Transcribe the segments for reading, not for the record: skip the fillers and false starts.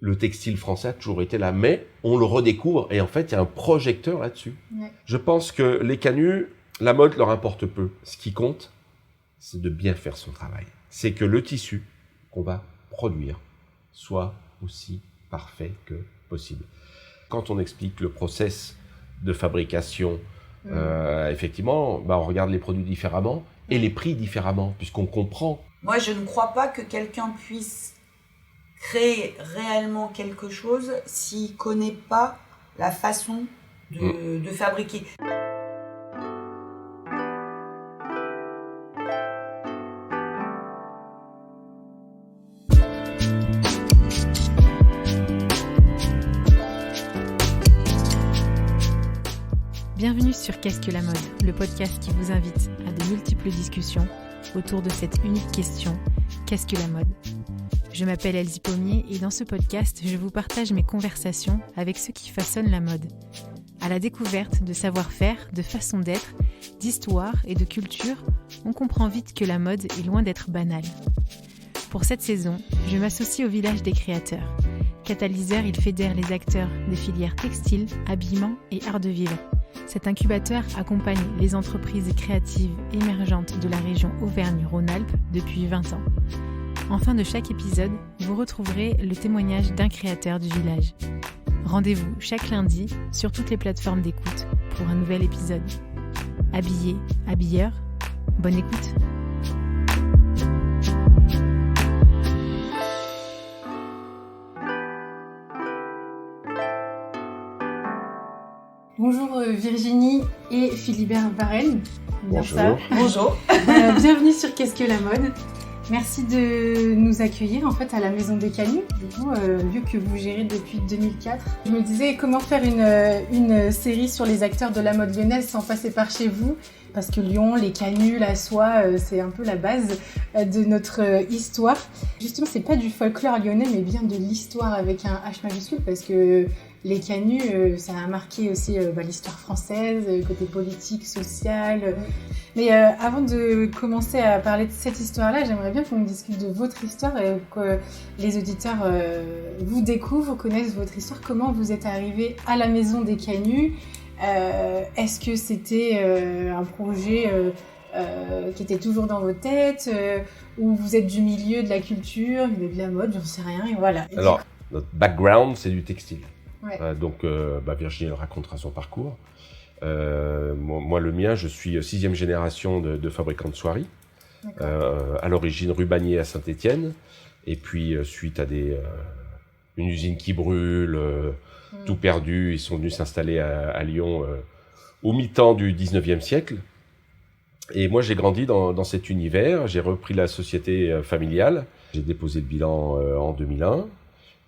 le textile français a toujours été là, mais on le redécouvre et en fait, il y a un projecteur là-dessus. Ouais. Je pense que les canuts, la mode leur importe peu. Ce qui compte, c'est de bien faire son travail. C'est que le tissu qu'on va produire soit aussi parfait que possible. Quand on explique le process de fabrication, effectivement, on regarde les produits différemment et les prix différemment, puisqu'on comprend. Moi, je ne crois pas que quelqu'un puisse créer réellement quelque chose s'il ne connaît pas la façon de fabriquer. Bienvenue sur Qu'est-ce que la mode, le podcast qui vous invite à de multiples discussions autour de cette unique question, qu'est-ce que la mode ? Je m'appelle Elsie Pommier et dans ce podcast, je vous partage mes conversations avec ceux qui façonnent la mode. À la découverte de savoir-faire, de façon d'être, d'histoire et de culture, on comprend vite que la mode est loin d'être banale. Pour cette saison, je m'associe au Village des créateurs. Catalyseur, il fédère les acteurs des filières textiles, habillement et art de vivre. Cet incubateur accompagne les entreprises créatives émergentes de la région Auvergne-Rhône-Alpes depuis 20 ans. En fin de chaque épisode, vous retrouverez le témoignage d'un créateur du village. Rendez-vous chaque lundi sur toutes les plateformes d'écoute pour un nouvel épisode. Habillé, habilleur, bonne écoute. Bonjour Virginie et Philibert Varenne. Bonjour. Bonjour. Bienvenue sur Qu'est-ce que la mode. Merci de nous accueillir en fait à la Maison des Canuts, lieu que vous gérez depuis 2004. Je me disais comment faire une série sur les acteurs de la mode lyonnaise sans passer par chez vous, parce que Lyon, les canuts, la soie, c'est un peu la base de notre histoire. Justement, c'est pas du folklore lyonnais, mais bien de l'histoire avec un H majuscule, parce que les canuts, ça a marqué aussi l'histoire française, côté politique, social. Mais avant de commencer à parler de cette histoire-là, j'aimerais bien qu'on discute de votre histoire et que les auditeurs vous découvrent, connaissent votre histoire. Comment vous êtes arrivé à la Maison des Canuts ? Est-ce que c'était un projet qui était toujours dans vos têtes, ou vous êtes du milieu de la culture, de la mode, j'en sais rien, et voilà. Alors, notre background, c'est du textile. Ouais. Donc, Virginie racontera son parcours. Moi, le mien, je suis 6e génération de fabricants de soieries. À l'origine, rue Bagné à Saint-Étienne. Et puis, suite à une usine qui brûle, tout perdu, ils sont venus s'installer à Lyon au mi-temps du 19e siècle. Et moi, j'ai grandi dans cet univers. J'ai repris la société familiale. J'ai déposé le bilan en 2001.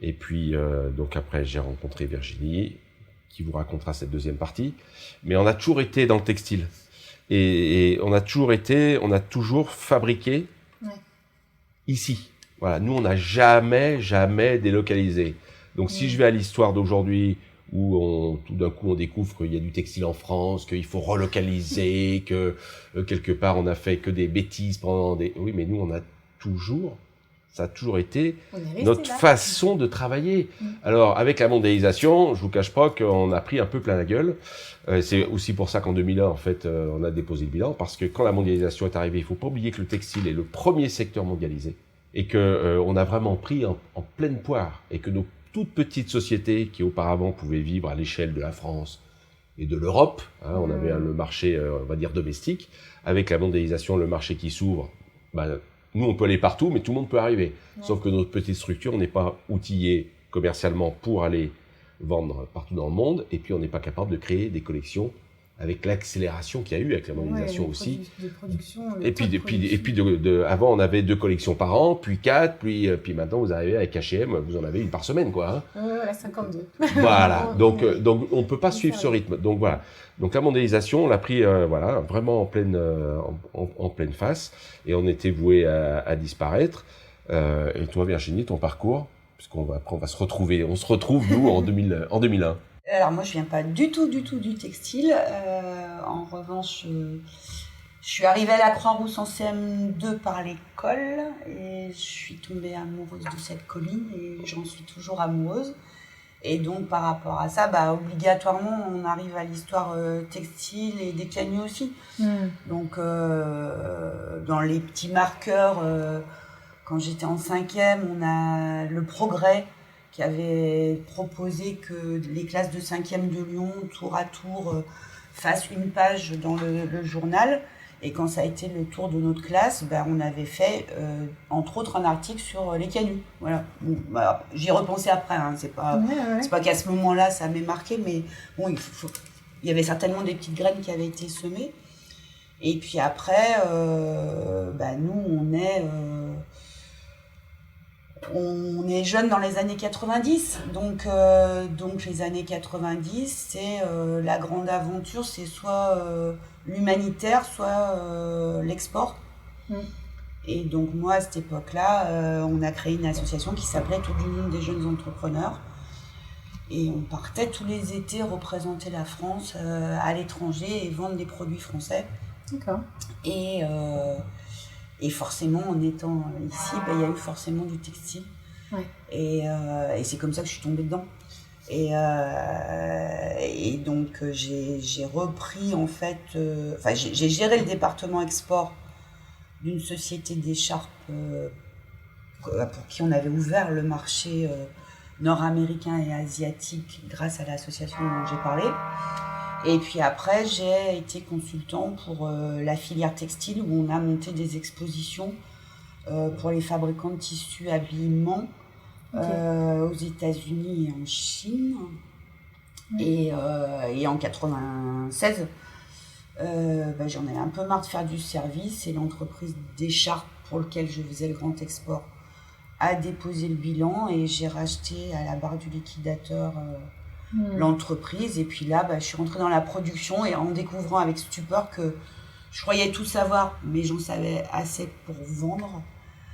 Et puis, donc après, j'ai rencontré Virginie, qui vous racontera cette deuxième partie. Mais on a toujours été dans le textile. Et on a toujours fabriqué ici. Voilà, nous, on n'a jamais délocalisé. Donc, si je vais à l'histoire d'aujourd'hui, où tout d'un coup, on découvre qu'il y a du textile en France, qu'il faut relocaliser, que quelque part, on n'a fait que des bêtises pendant des... Oui, mais nous, ça a toujours été notre façon de travailler. Alors, avec la mondialisation, je vous cache pas qu'on a pris un peu plein la gueule. C'est aussi pour ça qu'en 2001, en fait, on a déposé le bilan, parce que quand la mondialisation est arrivée, il faut pas oublier que le textile est le premier secteur mondialisé, et que on a vraiment pris en pleine poire, et que nos toutes petites sociétés qui auparavant pouvaient vivre à l'échelle de la France et de l'Europe, on avait le marché, on va dire, domestique. Avec la mondialisation, le marché qui s'ouvre, nous, on peut aller partout, mais tout le monde peut arriver. Sauf que notre petite structure, on n'est pas outillé commercialement pour aller vendre partout dans le monde, et puis on n'est pas capable de créer des collections avec l'accélération qu'il y a eu avec la mondialisation aussi. Et puis avant, on avait 2 collections par an, puis 4, puis maintenant, vous arrivez avec H&M, vous en avez une par semaine, quoi. Voilà, 52. Voilà, donc on peut pas suivre ce rythme. Donc voilà. Donc la mondialisation, on l'a pris vraiment en pleine face, et on était voué à disparaître. Et toi, Virginie, ton parcours, puisqu'on va se retrouver, on se retrouve nous en 2001. Alors moi, je viens pas du tout du textile. En revanche, Je suis arrivée à la Croix-Rousse en CM2 par l'école et je suis tombée amoureuse de cette colline et j'en suis toujours amoureuse. Et donc par rapport à ça, obligatoirement on arrive à l'histoire textile et des canuts aussi. Donc dans les petits marqueurs, quand j'étais en 5e, on a le Progrès qui avait proposé que les classes de 5e de Lyon, tour à tour, fassent une page dans le journal. Et quand ça a été le tour de notre classe, on avait fait, entre autres, un article sur les canuts. Voilà. Bon, j'y repensais après, hein. C'est pas qu'à ce moment-là, ça m'est marqué, mais bon, il y avait certainement des petites graines qui avaient été semées. Et puis après, nous, on est jeunes dans les années 90. Donc les années 90, c'est la grande aventure, c'est soit l'humanitaire, soit l'export. Et donc moi, à cette époque-là, on a créé une association qui s'appelait Tour du monde des jeunes entrepreneurs. Et on partait tous les étés représenter la France à l'étranger et vendre des produits français. D'accord. Et forcément, en étant ici, il y a eu forcément du textile. Ouais. Et c'est comme ça que je suis tombée dedans. Et donc, j'ai repris, en fait... j'ai géré le département export d'une société d'écharpes pour qui on avait ouvert le marché nord-américain et asiatique grâce à l'association dont j'ai parlé. Et puis après, j'ai été consultant pour la filière textile où on a monté des expositions pour les fabricants de tissus habillement aux États-Unis et en Chine. Et en 96, j'en avais un peu marre de faire du service et l'entreprise d'écharpes pour laquelle je faisais le grand export a déposé le bilan et j'ai racheté à la barre du liquidateur l'entreprise. Et puis là, je suis rentrée dans la production et en découvrant avec stupeur que je croyais tout savoir, mais j'en savais assez pour vendre.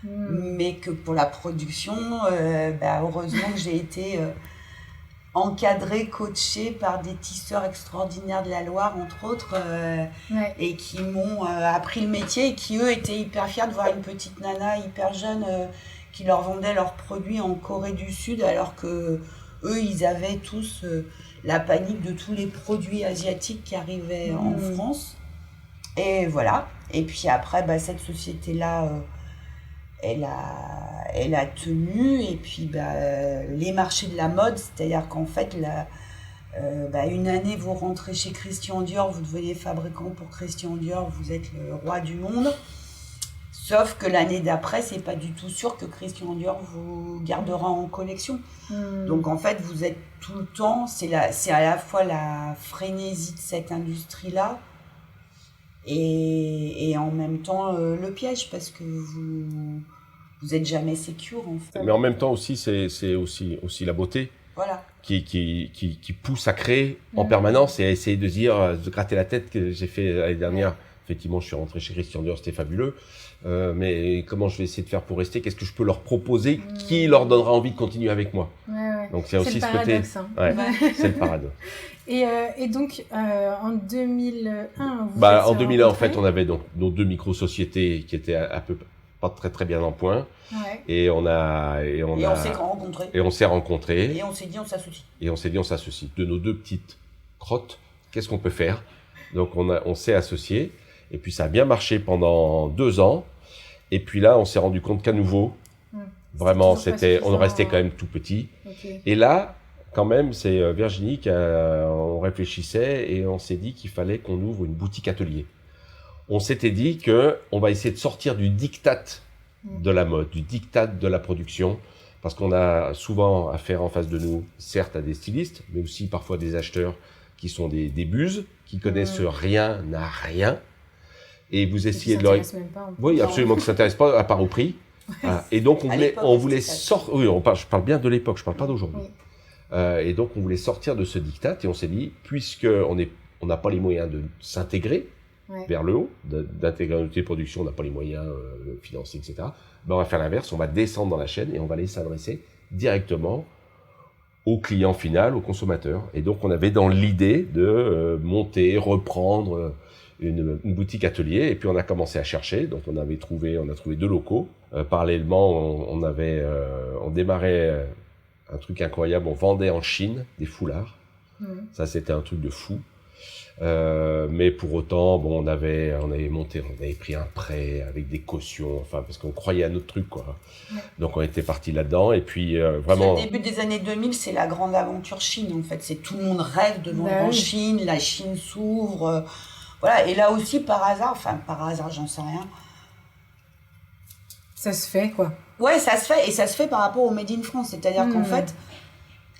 Mais que pour la production, heureusement que j'ai été encadrée, coachée par des tisseurs extraordinaires de la Loire, entre autres, et qui m'ont appris le métier et qui, eux, étaient hyper fiers de voir une petite nana hyper jeune qui leur vendait leurs produits en Corée du Sud, alors que eux, ils avaient tous la panique de tous les produits asiatiques qui arrivaient en France. Et voilà. Et puis après, cette société-là, elle a tenu. Et puis, les marchés de la mode, c'est-à-dire qu'en fait, une année, vous rentrez chez Christian Dior, vous devenez fabricant pour Christian Dior, vous êtes le roi du monde. Sauf que l'année d'après, c'est pas du tout sûr que Christian Dior vous gardera en collection. Donc en fait, vous êtes tout le temps, c'est à la fois la frénésie de cette industrie-là et en même temps le piège, parce que vous êtes jamais secure en fait. Mais en même temps aussi, c'est aussi la beauté. Voilà. Qui pousse à créer en permanence et à essayer de gratter la tête, que j'ai fait l'année dernière. Effectivement, je suis rentré chez Christian Dior, c'était fabuleux. Mais comment je vais essayer de faire pour rester? Qu'est-ce que je peux leur proposer qui leur donnera envie de continuer avec moi? Donc c'est aussi ce côté. C'est le paradoxe. Et donc en 2001, en 2001, en fait, on avait donc nos deux micro-sociétés qui étaient pas très bien en point. Et on s'est rencontrés. Et on s'est dit on s'associe. De nos deux petites crottes, qu'est-ce qu'on peut faire? Donc on s'est associés. Et puis ça a bien marché pendant 2 ans. Et puis là, on s'est rendu compte qu'à nouveau, vraiment, on restait quand même tout petit. Et là, quand même, c'est Virginie on réfléchissait et on s'est dit qu'il fallait qu'on ouvre une boutique atelier. On s'était dit qu'on va essayer de sortir du diktat de la mode, du diktat de la production, parce qu'on a souvent affaire en face de nous, certes à des stylistes, mais aussi parfois des acheteurs qui sont des buses, qui connaissent rien à rien. Et vous essayez de leur... Oui, absolument, qui ne s'intéressent pas, à part au prix. Et donc, on voulait sortir... Oui, je parle bien de l'époque, je ne parle pas d'aujourd'hui. Et donc, on voulait sortir de ce diktat et on s'est dit, puisqu'on n'a pas les moyens de s'intégrer vers le haut, d'intégrer une unité de production, on n'a pas les moyens financiers, etc., on va faire l'inverse, on va descendre dans la chaîne et on va aller s'adresser directement au client final, au consommateur. Et donc, on avait dans l'idée de monter, reprendre une boutique atelier, et puis on a commencé à chercher. Donc on a trouvé 2 locaux. Parallèlement, on démarrait un truc incroyable. On vendait en Chine des foulards. Ça, c'était un truc de fou. Mais pour autant, bon, on avait pris un prêt avec des cautions, enfin, parce qu'on croyait à notre truc, quoi. Ouais. Donc on était parti là-dedans, et puis vraiment. Le début des années 2000, c'est la grande aventure Chine, en fait. C'est tout le monde rêve de vendre en Chine, la Chine s'ouvre, voilà. Et là aussi, par hasard, j'en sais rien. Ça se fait, quoi. Ouais, ça se fait, et ça se fait par rapport au Made in France, c'est-à-dire qu'en fait,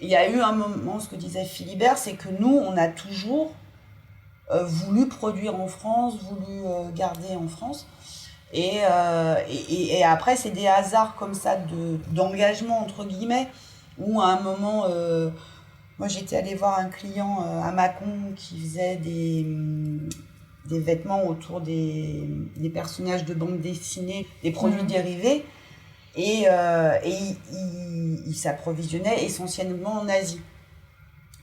il y a eu un moment, ce que disait Philibert, c'est que nous, on a toujours voulu produire en France, voulu garder en France. Et après, c'est des hasards comme ça d'engagement, entre guillemets, où à un moment, moi j'étais allée voir un client à Mâcon qui faisait des vêtements autour des personnages de bande dessinée, des produits dérivés, et il s'approvisionnait essentiellement en Asie.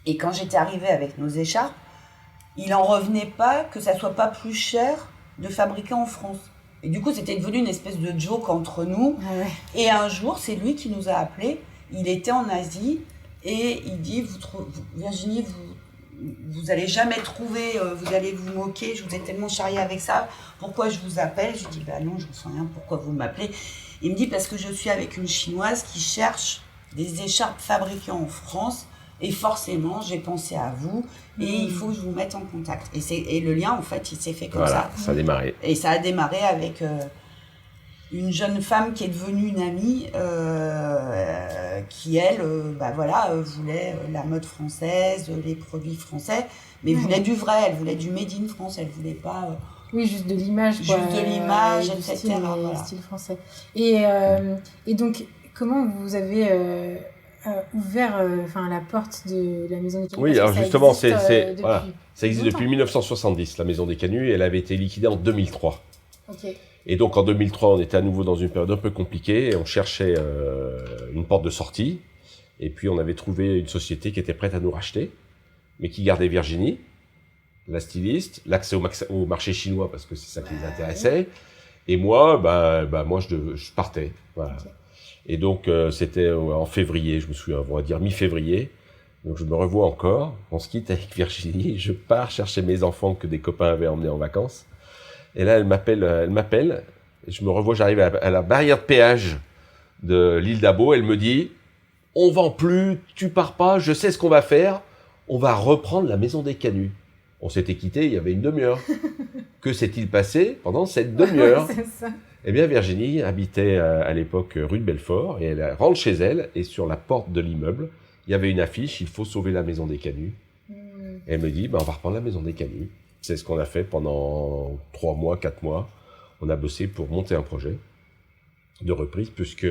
Et quand j'étais arrivée avec nos écharpes, il n'en revenait pas que ça soit pas plus cher de fabriquer en France. Et du coup, c'était devenu une espèce de joke entre nous. Ah ouais. Et un jour, c'est lui qui nous a appelés. Il était en Asie et il dit Virginie, vous allez jamais trouver, vous allez vous moquer, je vous ai tellement charrié avec ça. Pourquoi je vous appelle ? Je lui dis non, je ne sais rien, pourquoi vous m'appelez ? Il me dit parce que je suis avec une Chinoise qui cherche des écharpes fabriquées en France. Et forcément, j'ai pensé à vous et il faut que je vous mette en contact. Et le lien, en fait, il s'est fait comme ça. Ça a démarré. Et ça a démarré avec une jeune femme qui est devenue une amie qui, elle, voulait la mode française, les produits français, mais voulait du vrai, elle voulait du made in France, elle voulait pas... Oui, juste de l'image. Juste de l'image, etc. Style français. Et donc, comment vous avez... ouvert la porte de la Maison des Canuts? Oui, alors justement, ça existe depuis 1970, la Maison des Canuts, et elle avait été liquidée en 2003. Okay. Et donc en 2003, on était à nouveau dans une période un peu compliquée, et on cherchait une porte de sortie, et puis on avait trouvé une société qui était prête à nous racheter, mais qui gardait Virginie, la styliste, l'accès au marché chinois, parce que c'est ça qui les intéressait, et moi, je partais, voilà. Okay. Et donc, c'était en février, je me souviens, on va dire mi-février. Donc, je me revois encore. On se quitte avec Virginie. Je pars chercher mes enfants que des copains avaient emmenés en vacances. Et là, elle m'appelle. Et je me revois, j'arrive à la barrière de péage de l'île d'Abo. Elle me dit, on vend plus, tu pars pas, je sais ce qu'on va faire. On va reprendre la Maison des Canuts. On s'était quitté il y avait une demi-heure. Que s'est-il passé pendant cette demi-heure? C'est ça. Eh bien, Virginie habitait à l'époque rue de Belfort, et elle rentre chez elle, et sur la porte de l'immeuble, il y avait une affiche, il faut sauver la Maison des Canuts. Et elle me dit, on va reprendre la Maison des Canuts. C'est ce qu'on a fait pendant 3 mois, 4 mois. On a bossé pour monter un projet de reprise, puisque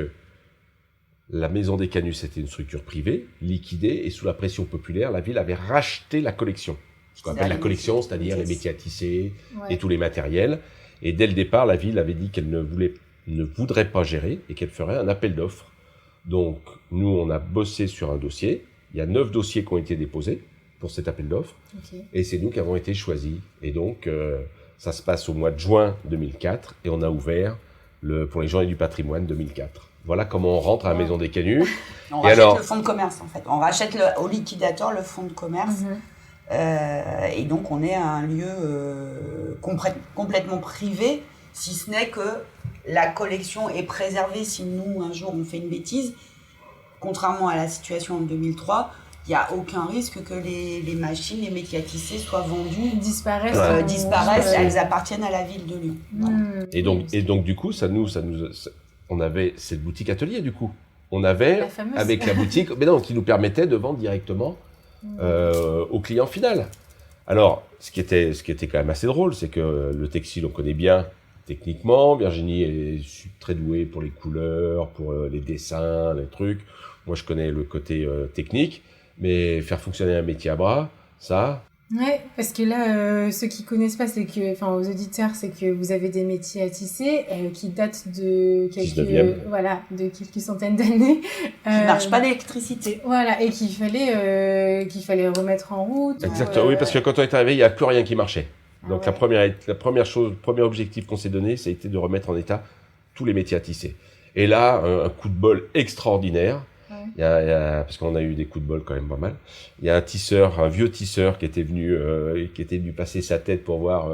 la Maison des Canuts, c'était une structure privée, liquidée, et sous la pression populaire, la ville avait racheté la collection. Ce qu'on appelle la collection, c'est-à-dire les métiers à tisser et tous les matériels. Et dès le départ, la ville avait dit qu'elle ne voudrait pas gérer et qu'elle ferait un appel d'offres. Donc, nous, on a bossé sur un dossier. Il y a 9 dossiers qui ont été déposés pour cet appel d'offres. Okay. Et c'est nous qui avons été choisis. Et donc, ça se passe au mois de juin 2004 et on a ouvert pour les Journées du patrimoine 2004. Voilà comment on rentre à la Maison des Canuts. On rachète le fonds de commerce, en fait. On rachète au liquidateur le fonds de commerce. Et donc on est à un lieu complètement privé, si ce n'est que la collection est préservée. Si nous un jour on fait une bêtise, contrairement à la situation en 2003, il n'y a aucun risque que les machines, les métiers à tisser soient vendus, disparaissent, elles appartiennent à la ville de Lyon. Voilà. Et donc du coup on avait cette boutique atelier du coup. On avait avec la boutique, qui nous permettait de vendre directement au client final. Alors, ce qui était quand même assez drôle, c'est que le textile, on connaît bien techniquement. Virginie est très douée pour les couleurs, pour les dessins, les trucs. Moi, je connais le côté technique, mais faire fonctionner un métier à bras, ça... Ouais, parce que là, ceux qui connaissent pas, aux auditeurs, c'est que vous avez des métiers à tisser qui datent de quelques centaines d'années. Qui marchent pas d'électricité. Voilà, et qu'il fallait remettre en route. Exactement, oui, parce que quand on est arrivé, il n'y a plus rien qui marchait. Donc ouais. la première chose, le premier objectif qu'on s'est donné, ça a été de remettre en état tous les métiers à tisser. Et là, un coup de bol extraordinaire. Ouais. Parce qu'on a eu des coups de bol quand même pas mal. Il y a un vieux tisseur qui était venu passer sa tête pour voir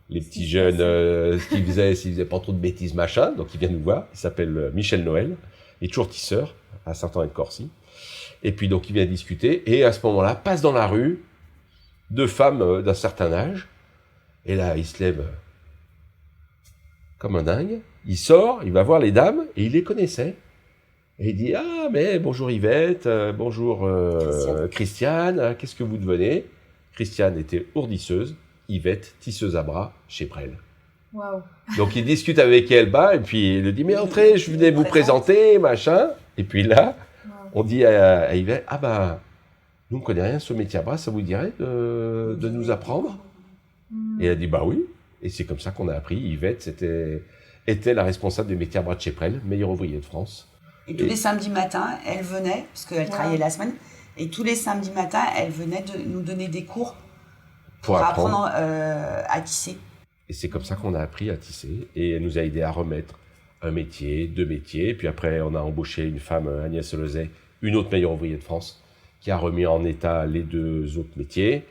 les petits jeunes, ce qu'ils faisaient, s'ils faisaient pas trop de bêtises, machin. Donc il vient nous voir. Il s'appelle Michel Noël. Il est toujours tisseur à Saint-Ouen-de-Corcy. Et puis donc il vient discuter. Et à ce moment-là, passe dans la rue deux femmes d'un certain âge. Et là, il se lève comme un dingue. Il sort, il va voir les dames et il les connaissait. Et il dit « Ah, mais bonjour Yvette, bonjour Christiane, qu'est-ce que vous devenez ?» Christiane était ourdisseuse, Yvette, tisseuse à bras chez Prel. Waouh. Donc il discute avec elle, et puis il lui dit « Mais entrez, je venais vous présenter, machin. » Et puis là, on dit à Yvette « Ah ben, nous on ne connaît rien sur ce métier à bras, ça vous dirait de nous apprendre ?» Et elle a dit « Bah oui. » Et c'est comme ça qu'on a appris. Yvette était la responsable des métiers à bras de chez Prel, meilleure ouvrier de France. Et tous les samedis matins, elle venait, parce qu'elle travaillait la semaine, et tous les samedis matins, elle venait nous donner des cours pour apprendre à tisser. Et c'est comme ça qu'on a appris à tisser, et elle nous a aidé à remettre un métier, deux métiers, et puis après on a embauché une femme, Agnès Lezay, une autre meilleure ouvrier de France, qui a remis en état les deux autres métiers,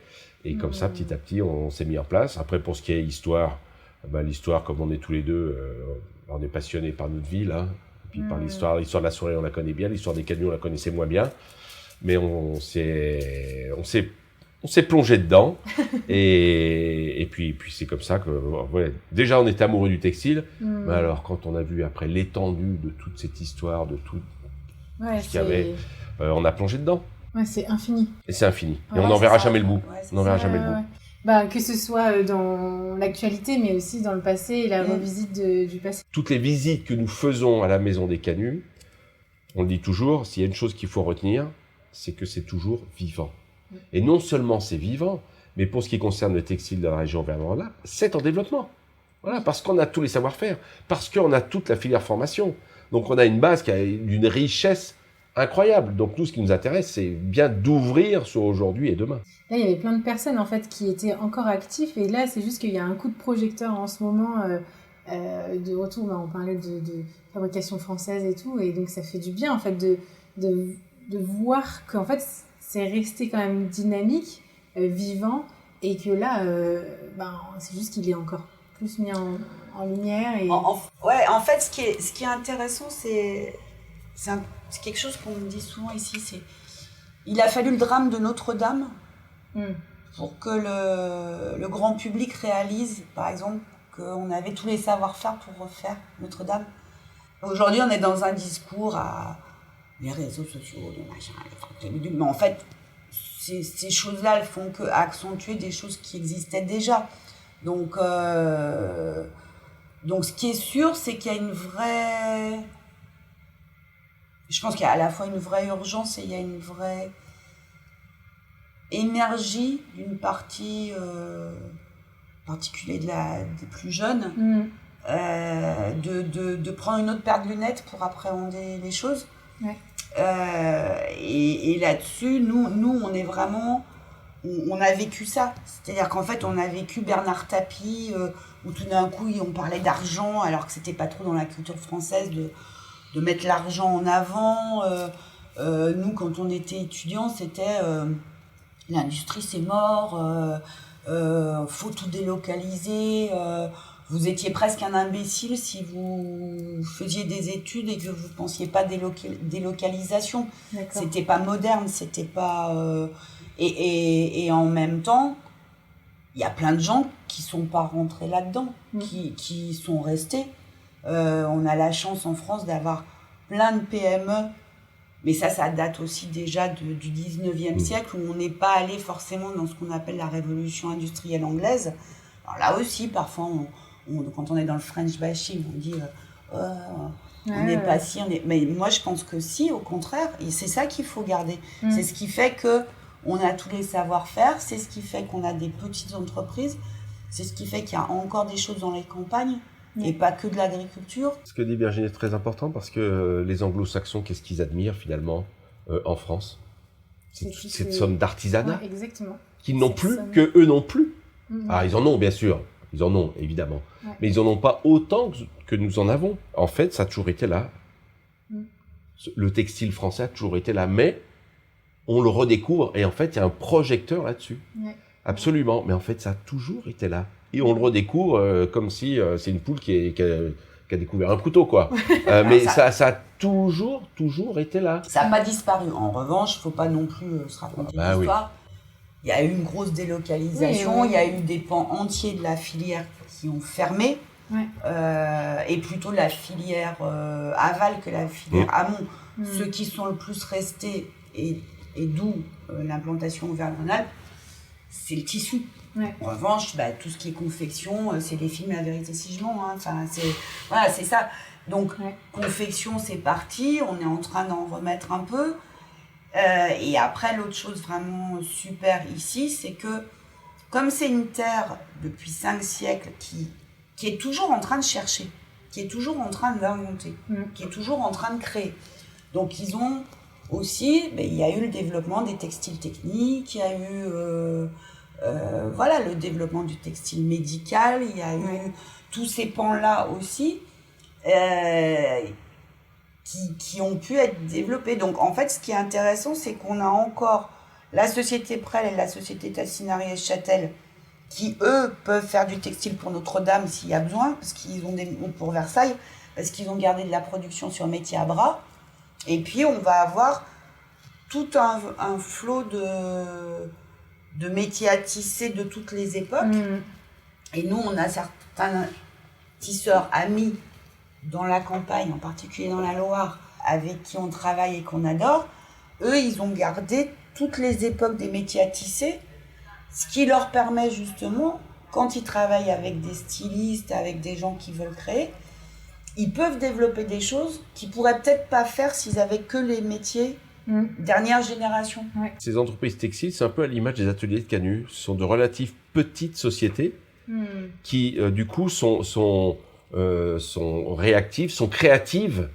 et comme ça, petit à petit, on s'est mis en place. Après, pour ce qui est histoire, l'histoire, comme on est tous les deux, on est passionnés par notre vie, là. Puis par l'histoire de la souris, on la connaît bien. L'histoire des camions, on la connaissait moins bien. Mais on s'est plongé dedans. et puis c'est comme ça que... Ouais, déjà, on était amoureux du textile. Mais alors, quand on a vu après l'étendue de toute cette histoire, de tout ce qu'il y avait, on a plongé dedans. Ouais, c'est infini. Et c'est infini. Ouais, et on n'en verra jamais le bout. Ouais, on n'en verra jamais le bout. Que ce soit dans l'actualité, mais aussi dans le passé et la revisite du passé. Toutes les visites que nous faisons à la Maison des Canuts, on le dit toujours, s'il y a une chose qu'il faut retenir, c'est que c'est toujours vivant. Et non seulement c'est vivant, mais pour ce qui concerne le textile de la région Auvergne-Rhône-Alpes, c'est en développement. Voilà, parce qu'on a tous les savoir-faire, parce qu'on a toute la filière formation. Donc on a une base qui a d'une richesse incroyable. Donc nous, ce qui nous intéresse, c'est bien d'ouvrir sur aujourd'hui et demain. Là, il y avait plein de personnes en fait qui étaient encore actifs, et là, c'est juste qu'il y a un coup de projecteur en ce moment de retour. On parlait de fabrication française et tout, et donc ça fait du bien en fait de voir qu'en fait c'est resté quand même dynamique, vivant, et que là, c'est juste qu'il est encore plus mis en lumière. Et... En fait, ce qui est intéressant, c'est quelque chose qu'on me dit souvent ici, c'est il a fallu le drame de Notre-Dame pour que le grand public réalise, par exemple, qu'on avait tous les savoir-faire pour refaire Notre-Dame. Aujourd'hui, on est dans un discours à les réseaux sociaux, les machins, les trucs, mais en fait, ces choses-là, elles font que accentuer des choses qui existaient déjà. Donc, ce qui est sûr, c'est qu'il y a une vraie... Je pense qu'il y a à la fois une vraie urgence et il y a une vraie énergie d'une partie particulière des plus jeunes de prendre une autre paire de lunettes pour appréhender les choses. Ouais. Et là-dessus, nous, on est vraiment... On a vécu ça. C'est-à-dire qu'en fait, on a vécu Bernard Tapie, où tout d'un coup, on parlait d'argent, alors que c'était pas trop dans la culture française de mettre l'argent en avant. Nous, quand on était étudiants, c'était l'industrie c'est mort, faut tout délocaliser. Vous étiez presque un imbécile si vous faisiez des études et que vous ne pensiez pas délocalisation. D'accord. C'était pas moderne, c'était pas... Et en même temps, il y a plein de gens qui ne sont pas rentrés là-dedans, qui sont restés. On a la chance en France d'avoir plein de PME, mais ça date aussi déjà du 19e siècle, où on n'est pas allé forcément dans ce qu'on appelle la révolution industrielle anglaise. Alors là aussi, parfois, quand on est dans le French bashing, on dit on n'est pas si... Mais moi, je pense que si, au contraire, et c'est ça qu'il faut garder. C'est ce qui fait qu'on a tous les savoir-faire, c'est ce qui fait qu'on a des petites entreprises, c'est ce qui fait qu'il y a encore des choses dans les campagnes, et pas que de l'agriculture. Ce que dit Virginie est très important, parce que les anglo-saxons, qu'est-ce qu'ils admirent finalement en France ? C'est toute cette somme d'artisanat exactement. qu'ils n'ont plus, que eux n'ont plus. Ah, ils en ont, bien sûr. Ils en ont, évidemment. Ouais. Mais ils en ont pas autant que nous en avons. En fait, ça a toujours été là. Le textile français a toujours été là. Mais on le redécouvre. Et en fait, il y a un projecteur là-dessus. Ouais. Absolument. Mais en fait, ça a toujours été là. Et on le redécouvre comme si c'est une poule qui a découvert un couteau, quoi. Mais ça a toujours été là. Ça n'a pas disparu. En revanche, il ne faut pas non plus se raconter l'histoire. Il y a eu une grosse délocalisation, il y a eu des pans entiers de la filière qui ont fermé, et plutôt la filière aval que la filière amont. Ceux qui sont le plus restés, et d'où l'implantation Auvergne-Rhône-Alpes, c'est le tissu. Ouais. En revanche, tout ce qui est confection, c'est des films La vérité si je mens. Enfin, c'est ça. Donc, confection, c'est parti. On est en train d'en remettre un peu. Et après, l'autre chose vraiment super ici, c'est que comme c'est une terre depuis 5 siècles qui est toujours en train de chercher, qui est toujours en train d'inventer, qui est toujours en train de créer. Donc, ils ont aussi, il y a eu le développement des textiles techniques, il y a eu... le développement du textile médical, il y a eu tous ces pans-là aussi qui ont pu être développés. Donc en fait, ce qui est intéressant, c'est qu'on a encore la société Prel et la société Tassinari et Châtel qui, eux, peuvent faire du textile pour Notre-Dame s'il y a besoin, parce qu'ils ont ou pour Versailles, parce qu'ils ont gardé de la production sur métier à bras. Et puis, on va avoir tout un flot de métiers à tisser de toutes les époques. Et nous, on a certains tisseurs amis dans la campagne, en particulier dans la Loire, avec qui on travaille et qu'on adore. Eux, ils ont gardé toutes les époques des métiers à tisser, ce qui leur permet justement, quand ils travaillent avec des stylistes, avec des gens qui veulent créer, ils peuvent développer des choses qu'ils pourraient peut-être pas faire s'ils avaient que les métiers dernière génération. Ces entreprises textiles, c'est un peu à l'image des ateliers de Canu. Ce sont de relativement petites sociétés qui, du coup, sont réactives, sont créatives,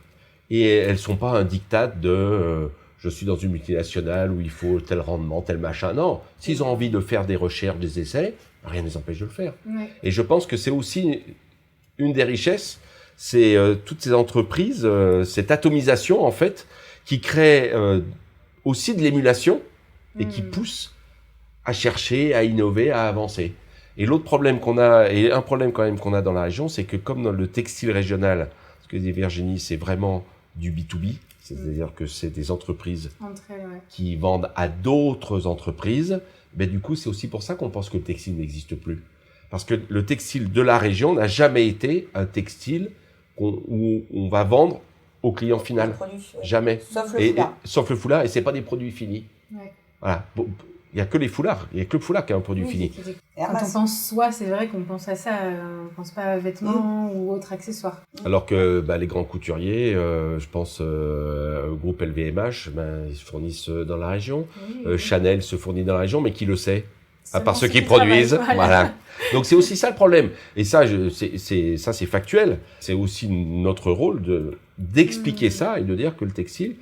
et elles ne sont pas un diktat de je suis dans une multinationale où il faut tel rendement, tel machin. Non, s'ils ont envie de faire des recherches, des essais, rien ne les empêche de le faire. Et je pense que c'est aussi une des richesses, c'est toutes ces entreprises, cette atomisation, en fait, qui crée aussi de l'émulation et qui pousse à chercher, à innover, à avancer. Et l'autre problème qu'on a, et un problème quand même qu'on a dans la région, c'est que comme dans le textile régional, ce que dit Virginie, c'est vraiment du B2B, c'est-à-dire que c'est des entreprises qui vendent à d'autres entreprises, mais du coup, c'est aussi pour ça qu'on pense que le textile n'existe plus. Parce que le textile de la région n'a jamais été un textile où on va vendre au client final. Jamais. Sauf le foulard. Sauf le foulard, et c'est pas des produits finis. Voilà. Il n'y a que les foulards. Il n'y a que le foulard qui est un produit fini. Quand on pense soie, c'est vrai qu'on pense à ça. On ne pense pas à vêtements ou autres accessoires. Alors que les grands couturiers, je pense au groupe LVMH, ils se fournissent dans la région. Chanel se fournit dans la région, mais qui le sait? À part ceux qui produisent. Voilà. Donc c'est aussi ça le problème. Et ça, c'est factuel. C'est aussi notre rôle d'expliquer ça et de dire que le textile,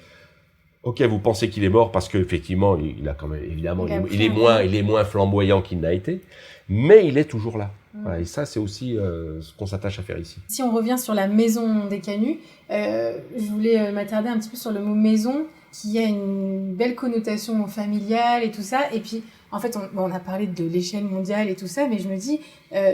ok, vous pensez qu'il est mort parce qu'effectivement, il a quand même, évidemment, il est moins flamboyant qu'il n'a été, mais il est toujours là. Voilà, et ça, c'est aussi ce qu'on s'attache à faire ici. Si on revient sur la maison des Canuts, je voulais m'attarder un petit peu sur le mot maison, qui a une belle connotation familiale et tout ça. Et puis, en fait, on a parlé de l'échelle mondiale et tout ça, mais je me dis,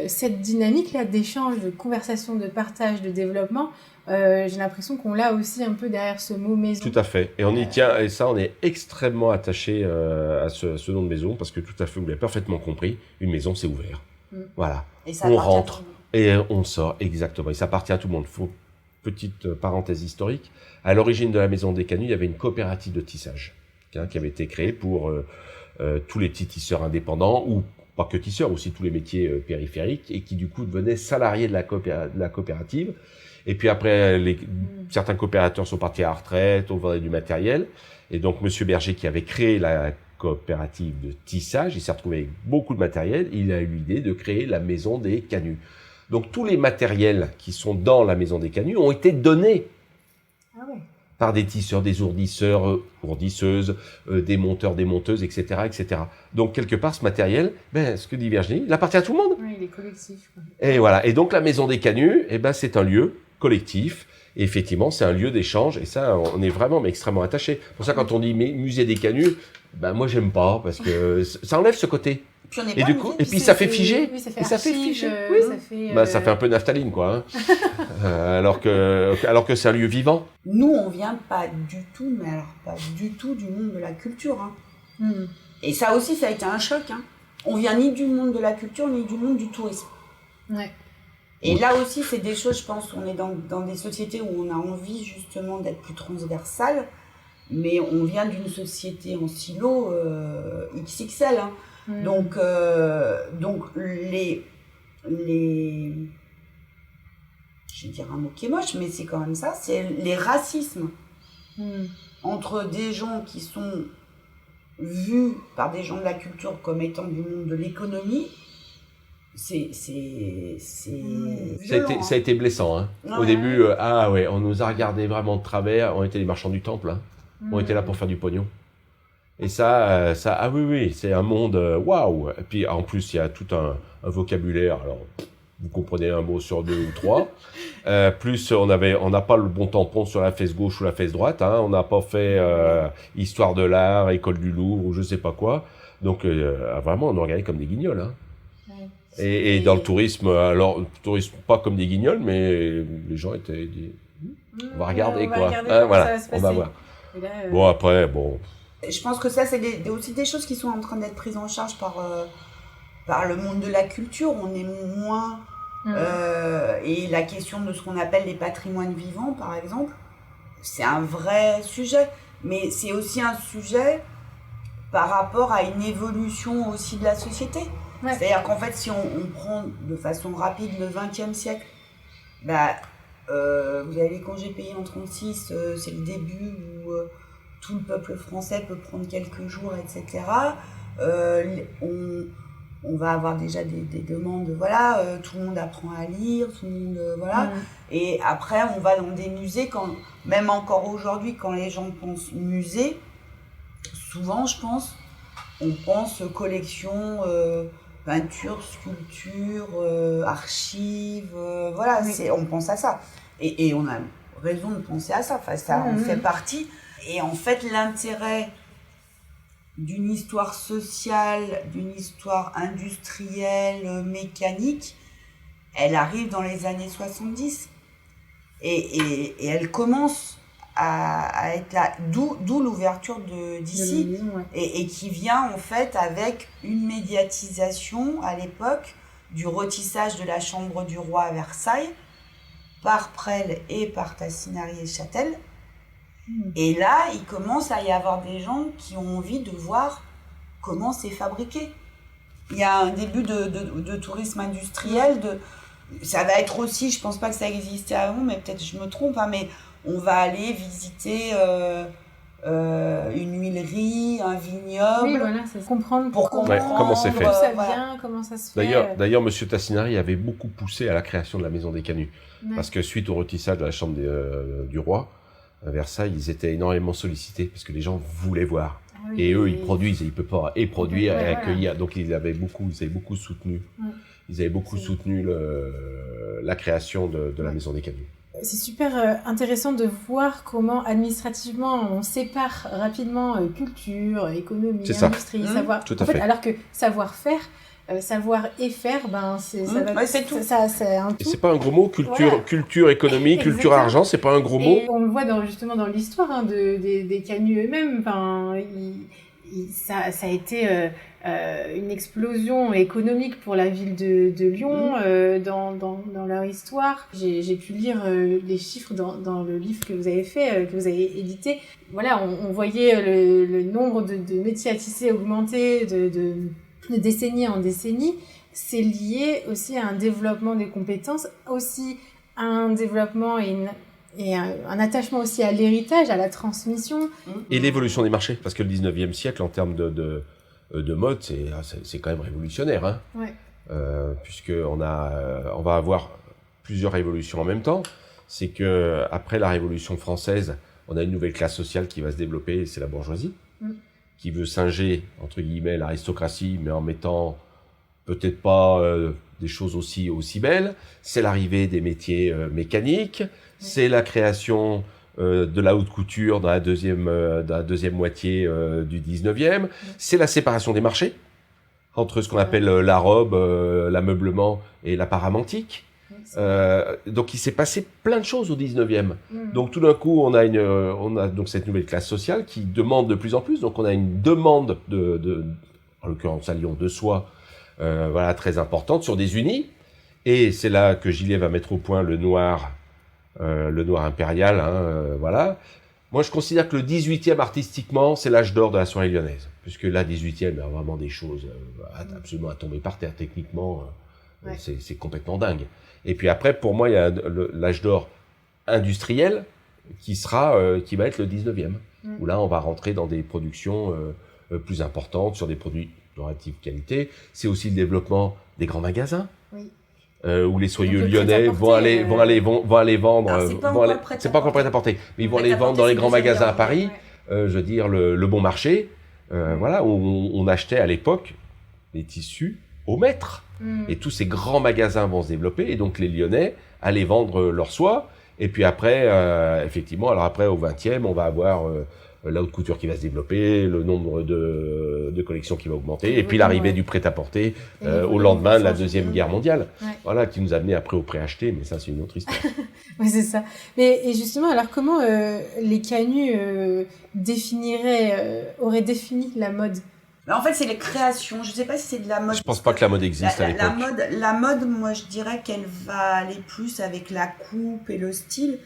cette dynamique-là d'échange, de conversation, de partage, de développement, j'ai l'impression qu'on l'a aussi un peu derrière ce mot maison. Tout à fait. Et on y tient, et ça, on est extrêmement attaché à ce nom de maison, parce que tout à fait, vous l'avez parfaitement compris, une maison, c'est ouvert. Voilà. Et ça on rentre et on sort, exactement. Et ça appartient à tout le monde. Petite parenthèse historique. À l'origine de la maison des Canuts, il y avait une coopérative de tissage qui avait été créée pour tous les petits tisseurs indépendants, ou pas que tisseurs, aussi tous les métiers périphériques, et qui du coup devenaient salariés de la coopérative. Et puis après, certains coopérateurs sont partis à la retraite, on vendait du matériel. Et donc, Monsieur Berger, qui avait créé la coopérative de tissage, il s'est retrouvé avec beaucoup de matériel. Il a eu l'idée de créer la maison des Canuts. Donc, tous les matériels qui sont dans la maison des Canuts ont été donnés par des tisseurs, des ourdisseurs, ourdisseuses, des monteurs, des monteuses, etc., etc. Donc, quelque part, ce matériel, ce que dit Virginie, il appartient à tout le monde. Oui, il est collectif. Quoi. Et voilà. Et donc, la Maison des Canuts, c'est un lieu collectif. Et effectivement, c'est un lieu d'échange. Et ça, on est vraiment extrêmement attaché. Pour ça, quand on dit musée des Canuts, moi, j'aime pas, parce que ça enlève ce côté. Puis on est Et pas du un coup, musée, et puis ça fait figer. Oui, ça fait Et ça fait archive, figer. oui, Ça fait un peu naphtaline, quoi. Hein. Alors que c'est un lieu vivant. Nous, on vient pas du tout, mais alors pas du tout du monde de la culture. Hein. Et ça aussi, ça a été un choc. Hein. On vient ni du monde de la culture, ni du monde du tourisme. Ouais. Et là aussi, c'est des choses, je pense, on est dans des sociétés où on a envie justement d'être plus transversal, mais on vient d'une société en silo XXL. Hein. Donc les je vais dire un mot qui est moche, mais c'est quand même ça, c'est les racismes entre des gens qui sont vus par des gens de la culture comme étant du monde de l'économie. C'est violent, ça a été blessant. Hein. Ouais. Au début, on nous a regardé vraiment de travers. On était les marchands du temple. Hein. On était là pour faire du pognon. Et ça, oui, c'est un monde waouh. Et puis en plus, il y a tout un vocabulaire. Alors, vous comprenez un mot sur 2 ou 3. Plus, on n'a pas le bon tampon sur la fesse gauche ou la fesse droite. Hein. On n'a pas fait histoire de l'art, école du Louvre ou je sais pas quoi. Donc vraiment, on nous regardait comme des guignols. Hein. Et dans le tourisme, alors tourisme pas comme des guignols, mais les gens étaient dit, on va regarder quoi. Voilà, on va voir. Là, Bon après, bon. Je pense que ça, c'est aussi des choses qui sont en train d'être prises en charge par le monde de la culture. On est moins... et la question de ce qu'on appelle les patrimoines vivants, par exemple, c'est un vrai sujet. Mais c'est aussi un sujet par rapport à une évolution aussi de la société. Ouais. C'est-à-dire qu'en fait, si on prend de façon rapide le XXe siècle, vous avez les congés payés en 1936, c'est le début où tout le peuple français peut prendre quelques jours, etc. On va avoir déjà des demandes, voilà, tout le monde apprend à lire, tout le monde, voilà. Et après, on va dans des musées, même encore aujourd'hui, quand les gens pensent musée, souvent, je pense, on pense collection, peinture, sculpture, archives, voilà, on pense à ça. Et on a raison de penser à ça, enfin, ça en fait partie. Et en fait, l'intérêt d'une histoire sociale, d'une histoire industrielle, mécanique, elle arrive dans les années 70. Et elle commence à être là, d'où l'ouverture d'ici, et qui vient en fait avec une médiatisation à l'époque du retissage de la chambre du roi à Versailles par Presles et par Tassinari et Châtel. Et là, il commence à y avoir des gens qui ont envie de voir comment c'est fabriqué. Il y a un début de tourisme industriel, ça va être aussi, je pense pas que ça existait avant, mais peut-être je me trompe, hein, mais on va aller visiter une huilerie, un vignoble. Oui, voilà, c'est comprendre comment c'est fait. D'où ça vient, comment ça se fait. D'ailleurs, M. Tassinari avait beaucoup poussé à la création de la Maison des Canuts. Parce que suite au retissage de la chambre du roi, à Versailles, ils étaient énormément sollicités parce que les gens voulaient voir. Ah oui, et eux, ils produisent, ils ne peuvent pas produire et accueillir. Voilà. Donc, ils avaient beaucoup soutenu. Ils avaient beaucoup soutenu la création de la Maison des Canuts. C'est super intéressant de voir comment administrativement on sépare rapidement culture, économie, industrie, savoir. Tout à fait. Alors que savoir-faire, savoir et faire, c'est tout. Ça, c'est un tout. Et c'est pas un gros mot, culture, économie, culture, argent, c'est pas un gros mot. Et on le voit justement dans l'histoire des Canuts eux-mêmes. Ça a été une explosion économique pour la ville de Lyon dans leur histoire. J'ai pu lire les chiffres dans le livre que vous avez fait, que vous avez édité. Voilà, on voyait le nombre de métiers à tisser augmenter de décennie en décennie. C'est lié aussi à un développement des compétences, aussi à un développement et un attachement aussi à l'héritage, à la transmission. Et l'évolution des marchés, parce que le 19e siècle, en termes de mode, c'est quand même révolutionnaire. Hein. Ouais. Puisqu'on on va avoir plusieurs révolutions en même temps. C'est qu'après la Révolution française, on a une nouvelle classe sociale qui va se développer, c'est la bourgeoisie, qui veut singer, entre guillemets, l'aristocratie, mais en mettant peut-être pas des choses aussi belles. C'est l'arrivée des métiers mécaniques, c'est la création de la haute couture dans la deuxième moitié du 19e, c'est la séparation des marchés entre ce qu'on appelle la robe, l'ameublement et la paramantique. Donc il s'est passé plein de choses au 19e. Donc tout d'un coup, on a donc cette nouvelle classe sociale qui demande de plus en plus. Donc on a une demande en l'occurrence à Lyon, de soie, voilà, très importante sur des unis. Et c'est là que Gillet va mettre au point le noir impérial, voilà. Moi, je considère que le 18e, artistiquement, c'est l'âge d'or de la soirée lyonnaise. Puisque là, 18e, il y a vraiment des choses absolument à tomber par terre, techniquement. C'est complètement dingue. Et puis après, pour moi, il y a l'âge d'or industriel qui va être le 19e. Où là, on va rentrer dans des productions plus importantes, sur des produits de relative qualité. C'est aussi le développement des grands magasins. Oui. Où les soyeux lyonnais vont aller vendre. C'est pas encore prêt à porter, mais ils vont aller vendre dans les grands magasins à Paris. Je veux dire le bon marché, voilà, où on achetait à l'époque les tissus au mètre. Et tous ces grands magasins vont se développer, et donc les Lyonnais allaient vendre leur soie. Et puis après, effectivement, alors après au 20e, on va avoir la haute couture qui va se développer, le nombre de collections qui va augmenter, et puis l'arrivée du prêt-à-porter au lendemain de la Deuxième Guerre mondiale. Voilà, qui nous a amené après au prêt-acheté, mais ça c'est une autre histoire. Oui, c'est ça. Et justement, alors comment les canuts auraient défini la mode? En fait, c'est les créations. Je ne sais pas si c'est de la mode. Je pense pas que la mode existe à l'époque. La mode, moi, je dirais qu'elle va aller plus avec la coupe et le style.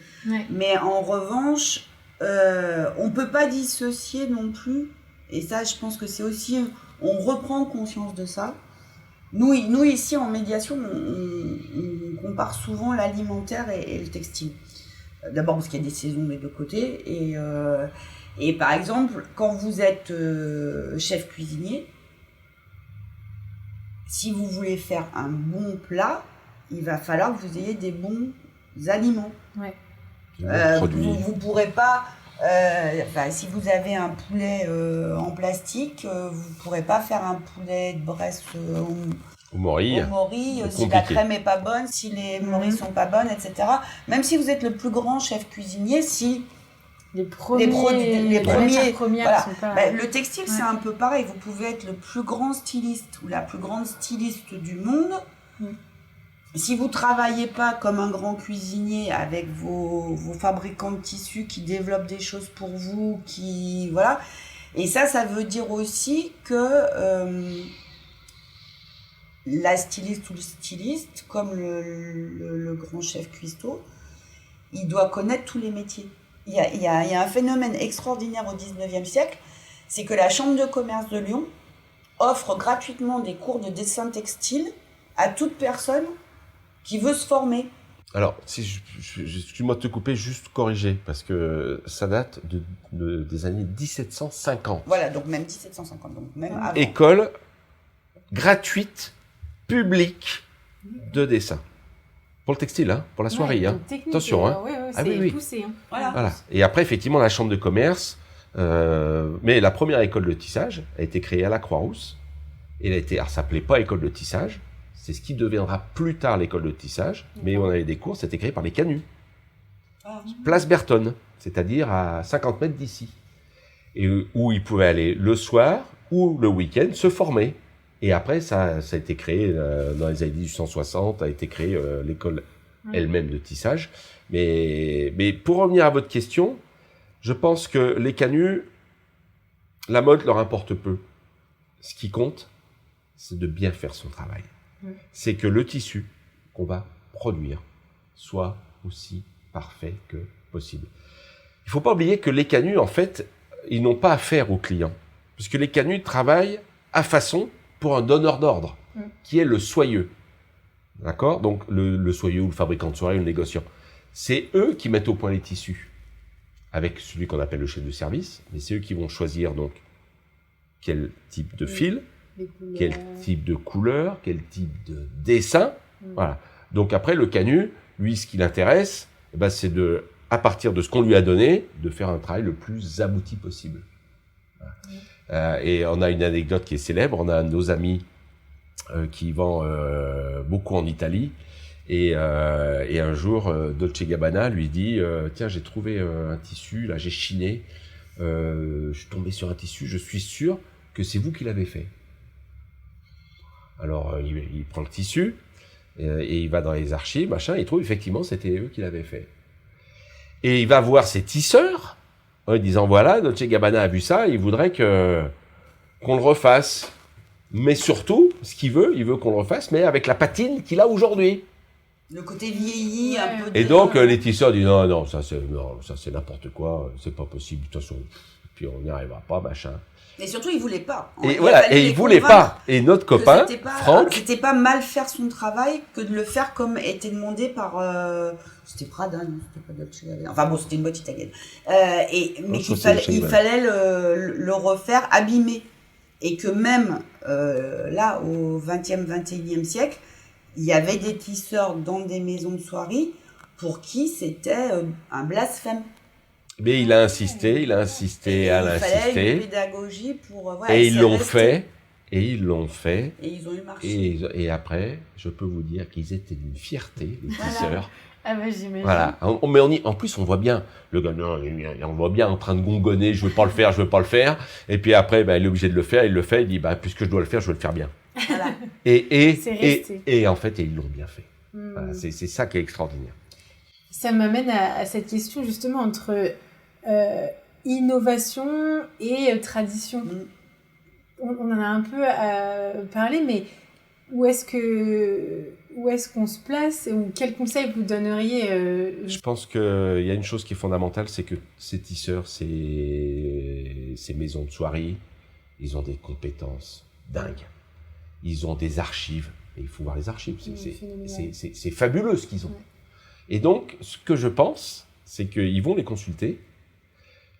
Mais en revanche, on peut pas dissocier non plus. Et ça, je pense que c'est aussi... On reprend conscience de ça. Nous ici, en médiation, on compare souvent l'alimentaire et le textile. D'abord parce qu'il y a des saisons des deux côtés. Et par exemple, quand vous êtes chef cuisinier, si vous voulez faire un bon plat, il va falloir que vous ayez des bons aliments. Vous pourrez pas, si vous avez un poulet en plastique, vous pourrez pas faire un poulet de Bresse au morille, si la crème est pas bonne, si les morilles sont pas bonnes, etc. Même si vous êtes le plus grand chef cuisinier, si les premiers voilà. sont pas... le textile, c'est un peu pareil. Vous pouvez être le plus grand styliste ou la plus grande styliste du monde. Si vous travaillez pas comme un grand cuisinier avec vos fabricants de tissus qui développent des choses pour vous, voilà. Et ça veut dire aussi que la styliste ou le styliste, comme le grand chef cuistot, il doit connaître tous les métiers. Il y a un phénomène extraordinaire au 19e siècle, c'est que la Chambre de commerce de Lyon offre gratuitement des cours de dessin textile à toute personne qui veut se former. Alors, excuse-moi de te couper, juste corriger, parce que ça date des années 1750. Voilà, donc même 1750, donc même avant. École gratuite, publique de dessin. Pour le textile, pour la soirée. Attention. C'est poussé. Voilà. Et après, effectivement, la Chambre de commerce, mais la première école de tissage a été créée à la Croix-Rousse. Elle s'appelait pas école de tissage. C'est ce qui deviendra plus tard l'école de tissage. Mais on avait des cours, c'était créé par les canuts. Place Berton, c'est-à-dire à 50 mètres d'ici. Et où ils pouvaient aller le soir ou le week-end se former. Et après, ça a été créé dans les années 1860, a été créée l'école elle-même de tissage. Mais pour revenir à votre question, je pense que les canuts, la mode leur importe peu. Ce qui compte, c'est de bien faire son travail. C'est que le tissu qu'on va produire soit aussi parfait que possible. Il ne faut pas oublier que les canuts, en fait, ils n'ont pas affaire aux clients. Puisque les canuts travaillent à façon pour un donneur d'ordre, qui est le soyeux. D'accord ? Donc, le soyeux ou le fabricant de soirée ou le négociant. C'est eux qui mettent au point les tissus, avec celui qu'on appelle le chef de service, mais c'est eux qui vont choisir donc quel type de fil, quel type de couleur, quel type de dessin. Voilà. Donc après, le canut, lui, ce qui l'intéresse, c'est de à partir de ce qu'on lui a donné, de faire un travail le plus abouti possible. Et on a une anecdote qui est célèbre. On a un de nos amis qui vend beaucoup en Italie. Et un jour, Dolce & Gabbana lui dit tiens, j'ai trouvé un tissu, là, j'ai chiné. Je suis tombé sur un tissu, je suis sûr que c'est vous qui l'avez fait. Alors, il prend le tissu et il va dans les archives, machin, il trouve effectivement c'était eux qui l'avaient fait. Et il va voir ses tisseurs en lui disant voilà, Dolce & Gabbana a vu ça, il voudrait qu'on le refasse. Mais surtout, ce qu'il veut, il veut qu'on le refasse, mais avec la patine qu'il a aujourd'hui. Le côté vieilli, un peu. Et donc, les tisseurs disent non, ça c'est n'importe quoi, c'est pas possible, de toute façon, puis on n'y arrivera pas, machin. Et surtout, il voulait pas. Et voilà, et il voulait pas. Et notre copain, Franck. C'était pas mal faire son travail que de le faire comme était demandé par. C'était Prada, non, c'était pas Dolce & Gabbana. Enfin bon, c'était une boîte italienne. Mais il fallait le refaire abîmé. Et que même là, au 20e, 21e siècle, il y avait des tisseurs dans des maisons de soirée pour qui c'était un blasphème. Mais il a insisté, il a insisté. Il fallait une pédagogie pour... et ils l'ont fait, et ils l'ont fait. Et ils ont eu marché. Et après, je peux vous dire qu'ils étaient d'une fierté, les tisseurs. Ah bah j'imagine. Voilà. Mais en plus, on voit bien, le gars, on voit bien en train de gongonner, je veux pas le faire. Et puis après, il est obligé de le faire, il le fait, il dit, puisque je dois le faire, je veux le faire bien. Voilà. Et en fait, ils l'ont bien fait. Voilà, c'est ça qui est extraordinaire. Ça m'amène à cette question justement entre innovation et tradition. On en a un peu parlé, mais où est-ce qu'on se place ou quel conseil vous donneriez Je pense qu'il y a une chose qui est fondamentale, c'est que ces tisseurs, ces maisons de soirée, ils ont des compétences dingues. Ils ont des archives. Et il faut voir les archives. C'est fabuleux ce qu'ils ont. Ouais. Et donc, ce que je pense, c'est qu'ils vont les consulter,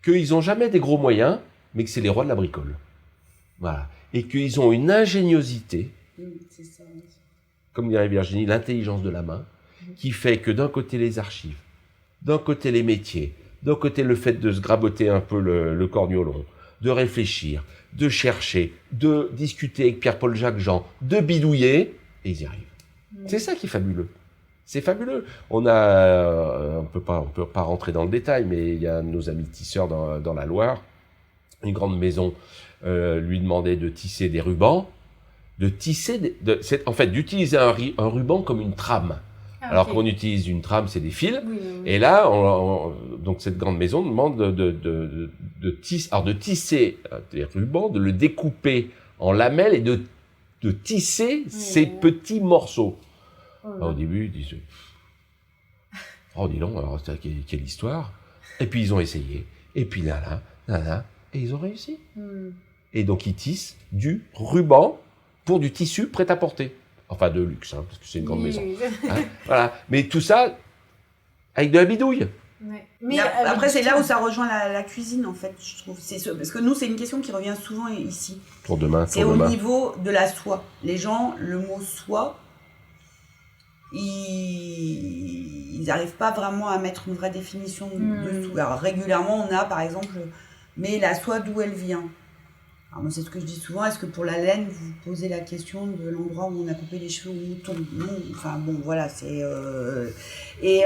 qu'ils n'ont jamais des gros moyens, mais que c'est les rois de la bricole. Voilà. Et qu'ils ont une ingéniosité, c'est ça. Comme dirait Virginie, l'intelligence de la main, qui fait que d'un côté les archives, d'un côté les métiers, d'un côté le fait de se graboter un peu le corniolon, de réfléchir, de chercher, de discuter avec Pierre-Paul Jacques Jean, de bidouiller, et ils y arrivent. C'est ça qui est fabuleux. C'est fabuleux. On peut pas rentrer dans le détail, mais il y a un de nos amis tisseurs dans la Loire, une grande maison, lui demandait de tisser des rubans, d'utiliser un ruban comme une trame. Alors qu'on utilise une trame, c'est des fils. Oui. Et là, donc cette grande maison demande de tisser des rubans, de le découper en lamelles et de tisser ces petits morceaux. Alors, au début, ils disent dis donc, alors quelle histoire. Et puis ils ont essayé. Et puis là, et ils ont réussi. Et donc ils tissent du ruban pour du tissu prêt à porter. Enfin, de luxe, parce que c'est une grande maison. Voilà. Mais tout ça, avec de la bidouille. Ouais. Mais après, c'est là où ça rejoint la cuisine, en fait, je trouve. Parce que nous, c'est une question qui revient souvent ici. Pour demain. C'est au niveau de la soie. Les gens, le mot soie, ils n'arrivent pas vraiment à mettre une vraie définition dessous. Alors, régulièrement, on a, par exemple, mais la soie, d'où elle vient ? Alors moi, c'est ce que je dis souvent, est-ce que pour la laine, vous posez la question de l'endroit où on a coupé les cheveux au mouton ? Non, enfin bon, voilà, c'est... Et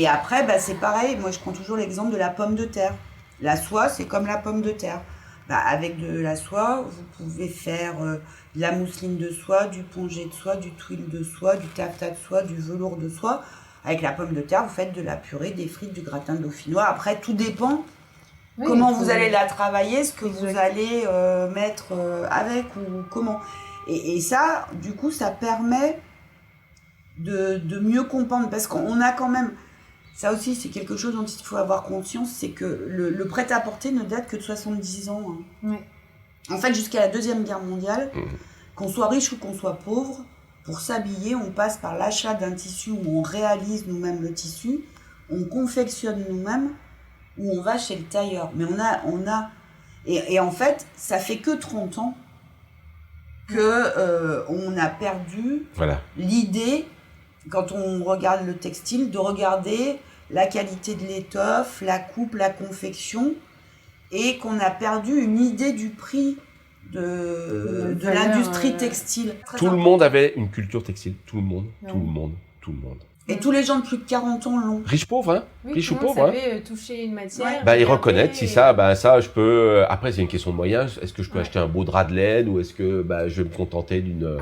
après, c'est pareil, moi je prends toujours l'exemple de la pomme de terre. La soie, c'est comme la pomme de terre. Avec de la soie, vous pouvez faire de la mousseline de soie, du pongé de soie, du twill de soie, du taffetas de soie, du velours de soie. Avec la pomme de terre, vous faites de la purée, des frites, du gratin dauphinois. Après, tout dépend... Oui, comment vous allez la travailler, ce que vous allez mettre avec ou comment. Et ça, du coup, ça permet de mieux comprendre. Parce qu'on a quand même... Ça aussi, c'est quelque chose dont il faut avoir conscience, c'est que le prêt-à-porter ne date que de 70 ans. Hein. Oui. En fait, jusqu'à la Deuxième Guerre mondiale, qu'on soit riche ou qu'on soit pauvre, pour s'habiller, on passe par l'achat d'un tissu où on réalise nous-mêmes le tissu, on confectionne nous-mêmes, où on va chez le tailleur. Mais et en fait, ça fait que 30 ans on a perdu l'idée, quand on regarde le textile, de regarder la qualité de l'étoffe, la coupe, la confection, et qu'on a perdu une idée du prix de l'industrie textile. Tout le monde avait une culture textile, tout le monde. Et tous les gens de plus de 40 ans l'ont. Riche pauvre, hein. Oui, Riche tout ou le monde pauvre, hein. savait toucher une matière. Ils reconnaissent, si ça, ça, je peux. Après, c'est une question de moyens. Est-ce que je peux acheter un beau drap de laine ou est-ce que je vais me contenter d'une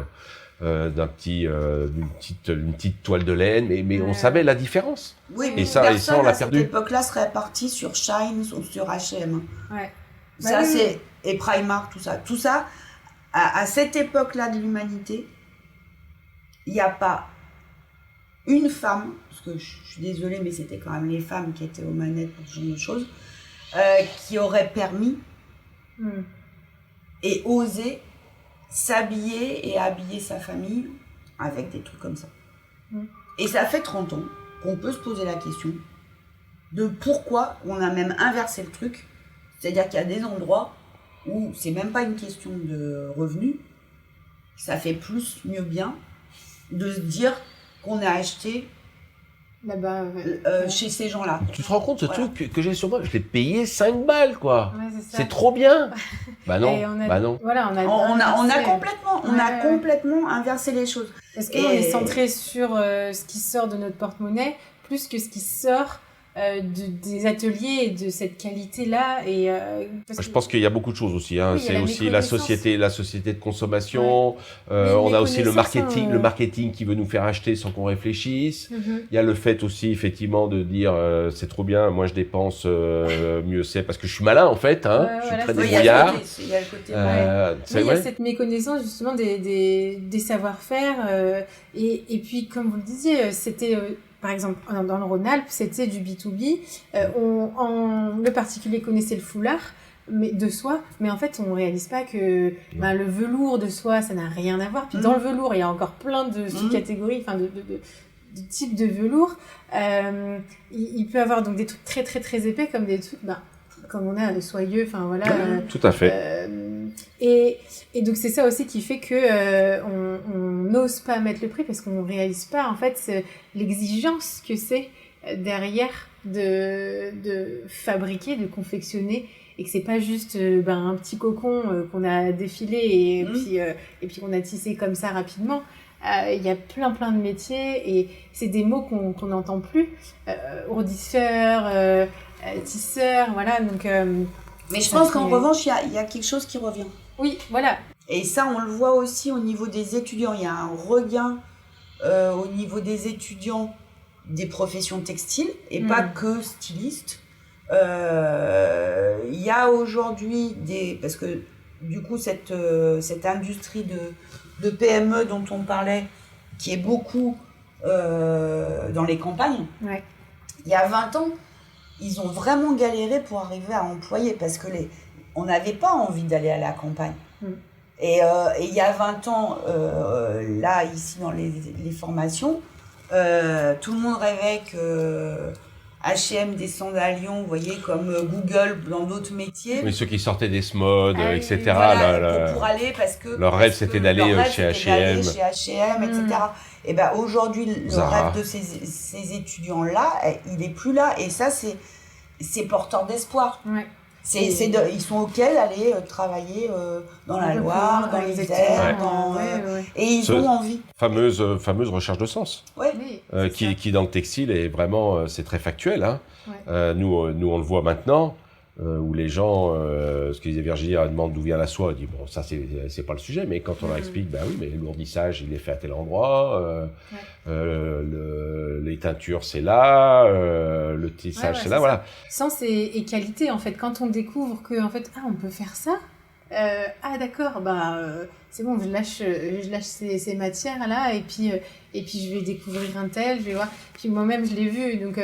petite toile de laine, mais on savait la différence. Oui, et ça, on l'a perdu. À cette époque-là, serait parti sur Shine ou sur H&M. Ouais. Ça, et Primark, tout ça. Tout ça, à cette époque-là de l'humanité, il n'y a pas une femme, parce que je suis désolée, mais c'était quand même les femmes qui étaient aux manettes pour ce genre de choses, qui aurait permis et osé s'habiller et habiller sa famille avec des trucs comme ça. Et ça fait 30 ans qu'on peut se poser la question de pourquoi on a même inversé le truc. C'est-à-dire qu'il y a des endroits où c'est même pas une question de revenus, ça fait plus, mieux bien, de se dire qu'on a acheté là-bas chez ces gens-là. Tu te rends compte, ce truc que j'ai sur moi, je l'ai payé 5 balles, quoi. Ouais, c'est trop bien. Non, non. Voilà, on a complètement inversé les choses. Parce qu'on est centré sur ce qui sort de notre porte-monnaie, plus que ce qui sort des ateliers et de cette qualité-là. Je pense qu'il y a beaucoup de choses aussi. Hein. Oui, c'est aussi la société de consommation. On a aussi le marketing qui veut nous faire acheter sans qu'on réfléchisse. Il y a le fait aussi, effectivement, de dire c'est trop bien, moi je dépense, mieux c'est, parce que je suis malin en fait. Hein. Je suis très débrouillard. Il y a le côté il y a cette méconnaissance justement des savoir-faire. Et puis, comme vous le disiez, c'était... Par exemple, dans le Rhône-Alpes, c'était du B2B. Le particulier connaissait le foulard de soie, mais en fait, on ne réalise pas que le velours de soie, ça n'a rien à voir. Puis dans le velours, il y a encore plein de sous-catégories, de types de velours. Il peut y avoir donc des trucs très, très, très épais, comme des trucs, comme on a soyeux, tout à fait. Et donc c'est ça aussi qui fait que on n'ose pas mettre le prix parce qu'on ne réalise pas en fait l'exigence que c'est derrière de fabriquer, de confectionner, et que c'est pas juste un petit cocon qu'on a défilé et puis qu'on a tissé comme ça rapidement. Il y a plein de métiers et c'est des mots qu'on n'entend plus. Ourdisseur, tisseur, voilà. Donc, mais je pense qu'en revanche, il y a quelque chose qui revient. Oui, voilà. Et ça, on le voit aussi au niveau des étudiants. Il y a un regain au niveau des étudiants des professions textiles, et pas que stylistes. Il y a aujourd'hui parce que du coup, cette industrie de PME dont on parlait, qui est beaucoup dans les campagnes, il y a 20 ans, ils ont vraiment galéré pour arriver à employer, parce que on n'avait pas envie d'aller à la campagne. Et il y a 20 ans, là, ici, dans les formations, tout le monde rêvait que H&M descende à Lyon, vous voyez, comme Google dans d'autres métiers. Mais ceux qui sortaient des SMOD, etc. Voilà, pour aller, parce que leur rêve, c'était d'aller chez H&M. Chez H&M, etc. Et aujourd'hui, le rêve de ces étudiants-là, il n'est plus là. Et ça, c'est porteur d'espoir. Ouais. Ils sont OK d'aller travailler dans la Loire, dans les Isères, et ils ont envie. Fameuse recherche de sens, qui dans le textile est vraiment, c'est très factuel. Hein. Nous, on le voit maintenant, où les gens, ce que disait Virginie, demandent d'où vient la soie, on dit bon, ça c'est pas le sujet, mais quand on leur explique, oui, mais l'ourdissage il est fait à tel endroit, les teintures c'est là, le tissage c'est là, voilà. Sens et qualité en fait. Quand on découvre que en fait, on peut faire ça. D'accord, c'est bon, je lâche ces matières là et puis je vais découvrir un tel, je vais voir. Puis moi-même je l'ai vu, donc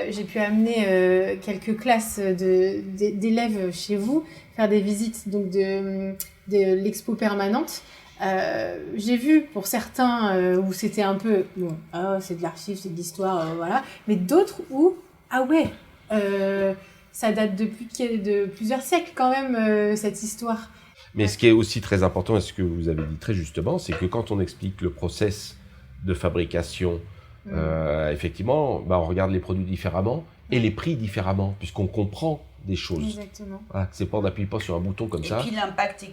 j'ai pu amener quelques classes d'élèves chez vous faire des visites donc de l'expo permanente. J'ai vu pour certains où c'était un peu c'est de l'archive, c'est de l'histoire, voilà, mais d'autres où ça date de plusieurs siècles quand même, cette histoire. Mais ce qui est aussi très important, et ce que vous avez dit très justement, c'est que quand on explique le process de fabrication Effectivement, on regarde les produits différemment et les prix différemment, puisqu'on comprend des choses. Exactement. Voilà, c'est pas, on n'appuie pas sur un bouton comme ça. Et puis l'impact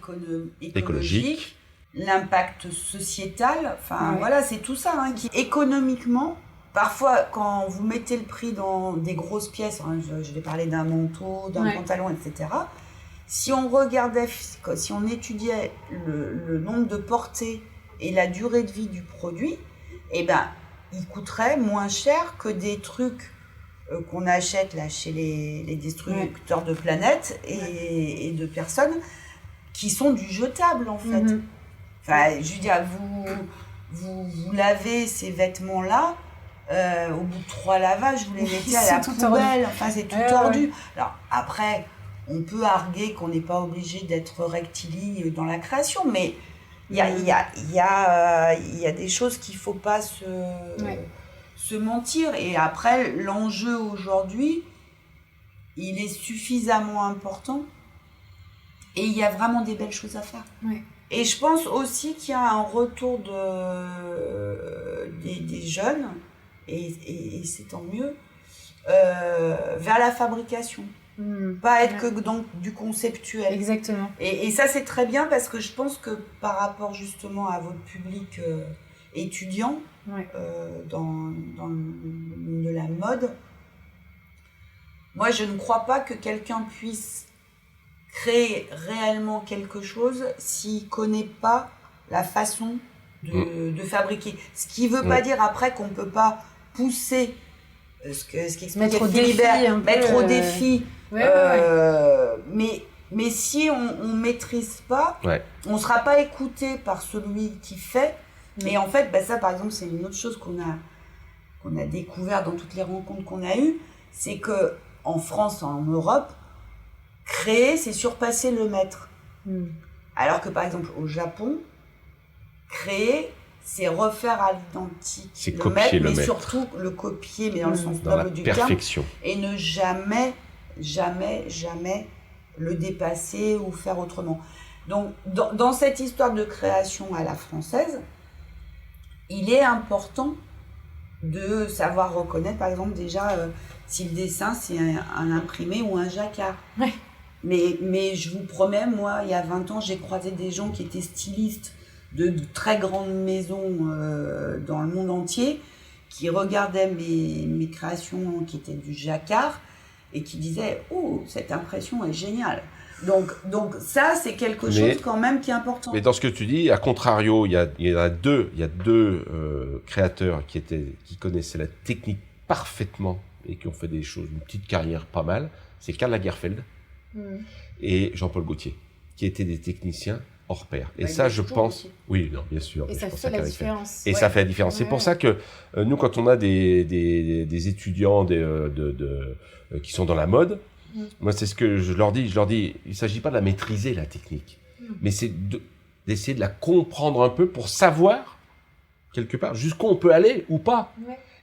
écologique, l'impact sociétal, voilà, c'est tout ça. Qui économiquement, parfois quand vous mettez le prix dans des grosses pièces, je vais parler d'un manteau, d'un pantalon, etc. Si on regardait, si on étudiait le nombre de portées et la durée de vie du produit, il coûterait moins cher que des trucs qu'on achète là chez les destructeurs de planètes et de personnes qui sont du jetable en fait. Je veux dire, vous lavez ces vêtements-là, au bout de 3 lavages, vous les mettez à la poubelle, c'est tout tordu. Alors après, on peut arguer qu'on n'est pas obligé d'être rectiligne dans la création, mais il y a des choses qu'il ne faut pas se mentir. Et après, l'enjeu aujourd'hui, il est suffisamment important et il y a vraiment des belles choses à faire. Et je pense aussi qu'il y a un retour des jeunes, et c'est tant mieux, vers la fabrication. Pas être que donc du conceptuel. Exactement. Et ça, c'est très bien parce que je pense que par rapport justement à votre public étudiant dans le monde de la mode, moi, je ne crois pas que quelqu'un puisse créer réellement quelque chose s'il ne connaît pas la façon de fabriquer. Ce qui ne veut pas dire après qu'on ne peut pas pousser ce qu'expliquait Philibert, mettre au défi. Mais si on ne maîtrise pas, on ne sera pas écouté par celui qui fait. Et en fait, ça par exemple, c'est une autre chose qu'on a découvert dans toutes les rencontres qu'on a eues, c'est qu'en France, en Europe, créer, c'est surpasser le maître. Alors que par exemple, au Japon, créer, c'est refaire à l'identique c'est le maître, mais maître. Surtout le copier, mais dans le sens noble du perfection. terme, et ne jamais le dépasser ou faire autrement. Donc, dans cette histoire de création à la française, il est important de savoir reconnaître, par exemple, déjà, si le dessin, c'est un imprimé ou un jacquard. Mais je vous promets, moi, il y a 20 ans, j'ai croisé des gens qui étaient stylistes de très grandes maisons dans le monde entier, qui regardaient mes créations qui étaient du jacquard et qui disaient « Oh, cette impression est géniale !» Donc ça, c'est quelque chose quand même qui est important. Mais dans ce que tu dis, à contrario, il y a deux créateurs qui connaissaient la technique parfaitement et qui ont fait des choses, une petite carrière pas mal. C'est Karl Lagerfeld et Jean-Paul Gaultier, qui étaient des techniciens hors pair. Et ça, je pense... Oui, non, bien sûr. Et ça fait la différence. Et ça fait la différence. C'est pour ça que nous, quand on a des étudiants qui sont dans la mode, moi, c'est ce que je leur dis. Il ne s'agit pas de la maîtriser, la technique, mais c'est d'essayer de la comprendre un peu pour savoir, quelque part, jusqu'où on peut aller ou pas.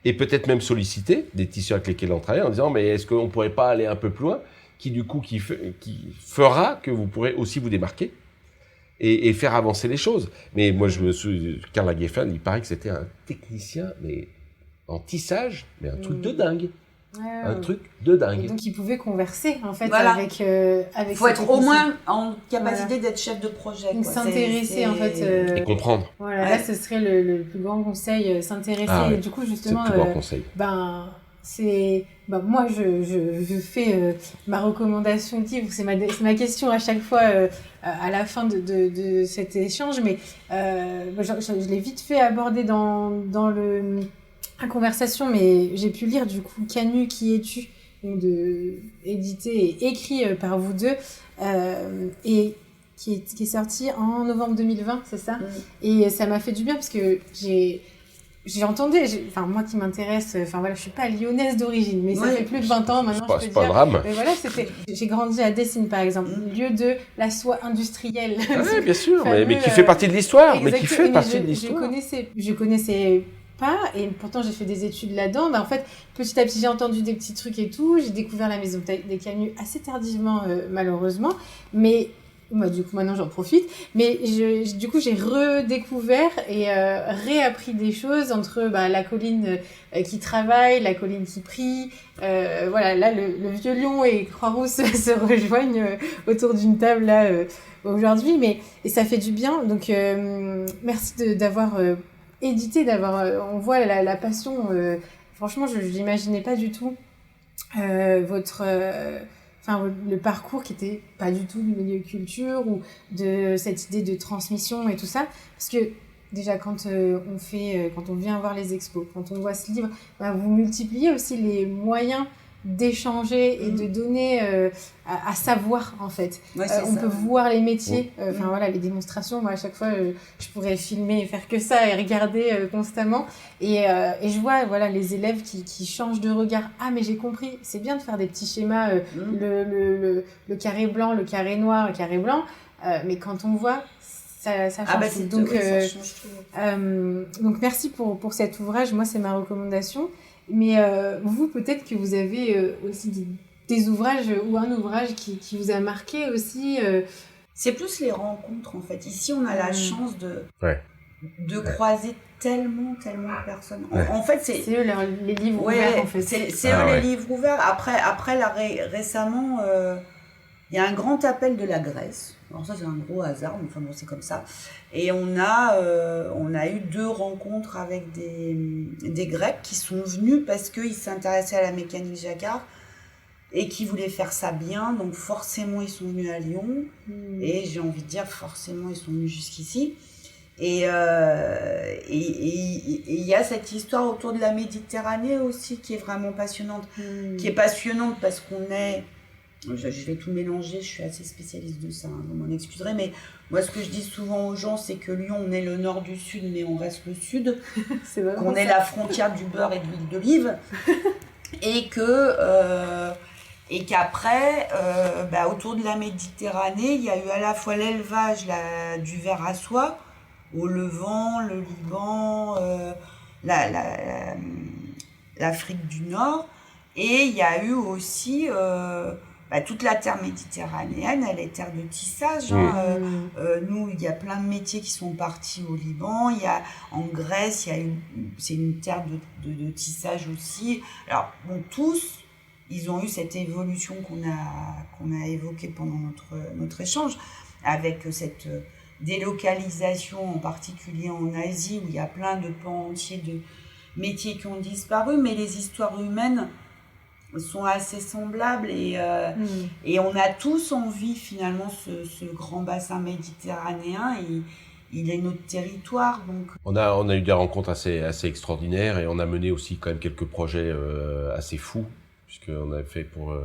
Et peut-être même solliciter des tisseurs avec lesquels on travaille en disant, mais est-ce qu'on ne pourrait pas aller un peu plus loin, qui fera que vous pourrez aussi vous démarquer et faire avancer les choses. Mais moi, je me souviens, Karl Lagerfeld, il paraît que c'était un technicien, mais en tissage, mais un truc de dingue. Un truc de dingue. Et donc, il pouvait converser, en fait, avec il faut être au moins en capacité d'être chef de projet. Donc, s'intéresser, en fait... et comprendre. Voilà, là, ce serait le plus grand conseil, s'intéresser. Et du coup, justement... C'est le plus grand conseil. Moi, je fais ma recommandation de livre. C'est ma question à chaque fois à la fin de cet échange. Mais je l'ai vite fait aborder dans la conversation, mais j'ai pu lire du coup Camus, Qui es-tu, édité et écrit par vous deux, et qui est sorti en novembre 2020, c'est ça? Et ça m'a fait du bien parce que j'ai entendu, moi qui m'intéresse, je suis pas lyonnaise d'origine, mais ça fait plus de 20 ans maintenant, je peux dire. C'est pas un drame. Mais voilà, j'ai grandi à Dessines, par exemple, lieu de la soie industrielle. Oui, bien sûr, mais qui fait partie de l'histoire. Je connaissais pas, et pourtant j'ai fait des études là-dedans. En fait, petit à petit, j'ai entendu des petits trucs et tout. J'ai découvert la maison des Camus assez tardivement, malheureusement. Mais Moi, du coup, maintenant, j'en profite. Mais du coup, j'ai redécouvert et réappris des choses entre la Colline qui travaille, la Colline qui prie. Voilà, là, le vieux lion et Croix-Rousse se rejoignent autour d'une table là aujourd'hui. Et ça fait du bien. Donc, merci d'avoir édité, on voit la passion. Franchement, je n'imaginais pas du tout le parcours qui était pas du tout du milieu culture ou de cette idée de transmission et tout ça. Parce que déjà, quand on vient voir les expos, quand on voit ce livre, vous multipliez aussi les moyens d'échanger et de donner à savoir, en fait. Ouais, on peut voir les métiers, voilà, les démonstrations. Moi, à chaque fois, je pourrais filmer et faire que ça et regarder constamment. Et je vois, voilà, les élèves qui changent de regard. Ah, mais j'ai compris, c'est bien de faire des petits schémas, le carré blanc, le carré noir, le carré blanc. Mais quand on voit, ça change tout. Donc, ça change tout. Donc, merci pour cet ouvrage. Moi, c'est ma recommandation. Mais vous, peut-être que vous avez aussi des ouvrages ou un ouvrage qui vous a marqué aussi. C'est plus les rencontres, en fait. Ici, on a la chance de croiser tellement de personnes. En fait, c'est eux les livres ouverts, en fait. C'est eux les livres ouverts. Après récemment, il y a un grand appel de la Grèce. Alors ça, c'est un gros hasard, mais enfin bon, c'est comme ça. Et on a eu 2 rencontres avec des Grecs qui sont venus parce qu'ils s'intéressaient à la mécanique Jacquard et qui voulaient faire ça bien. Donc forcément, ils sont venus à Lyon. Et j'ai envie de dire, forcément, ils sont venus jusqu'ici. Et il y a cette histoire autour de la Méditerranée aussi qui est vraiment passionnante. Qui est passionnante parce qu'on est... Je vais tout mélanger, je suis assez spécialiste de ça, vous m'en excuserez, mais moi ce que je dis souvent aux gens, c'est que Lyon, on est le nord du sud, mais on reste le sud, qu'on est la frontière du beurre et de l'huile d'olive, et qu'après, autour de la Méditerranée, il y a eu à la fois l'élevage du ver à soie, au Levant, le Liban, l'Afrique du Nord, et il y a eu aussi... toute la terre méditerranéenne, elle est terre de tissage. Nous, il y a plein de métiers qui sont partis au Liban. Il y a en Grèce, c'est une terre de tissage aussi. Alors, bon, tous, ils ont eu cette évolution qu'on a évoquée pendant notre échange, avec cette délocalisation, en particulier en Asie, où il y a plein de pans entiers de métiers qui ont disparu, mais les histoires humaines sont assez semblables et on a tous envie finalement ce grand bassin méditerranéen et il est notre territoire donc on a eu des rencontres assez extraordinaires et on a mené aussi quand même quelques projets assez fous puisqu'on avait fait pour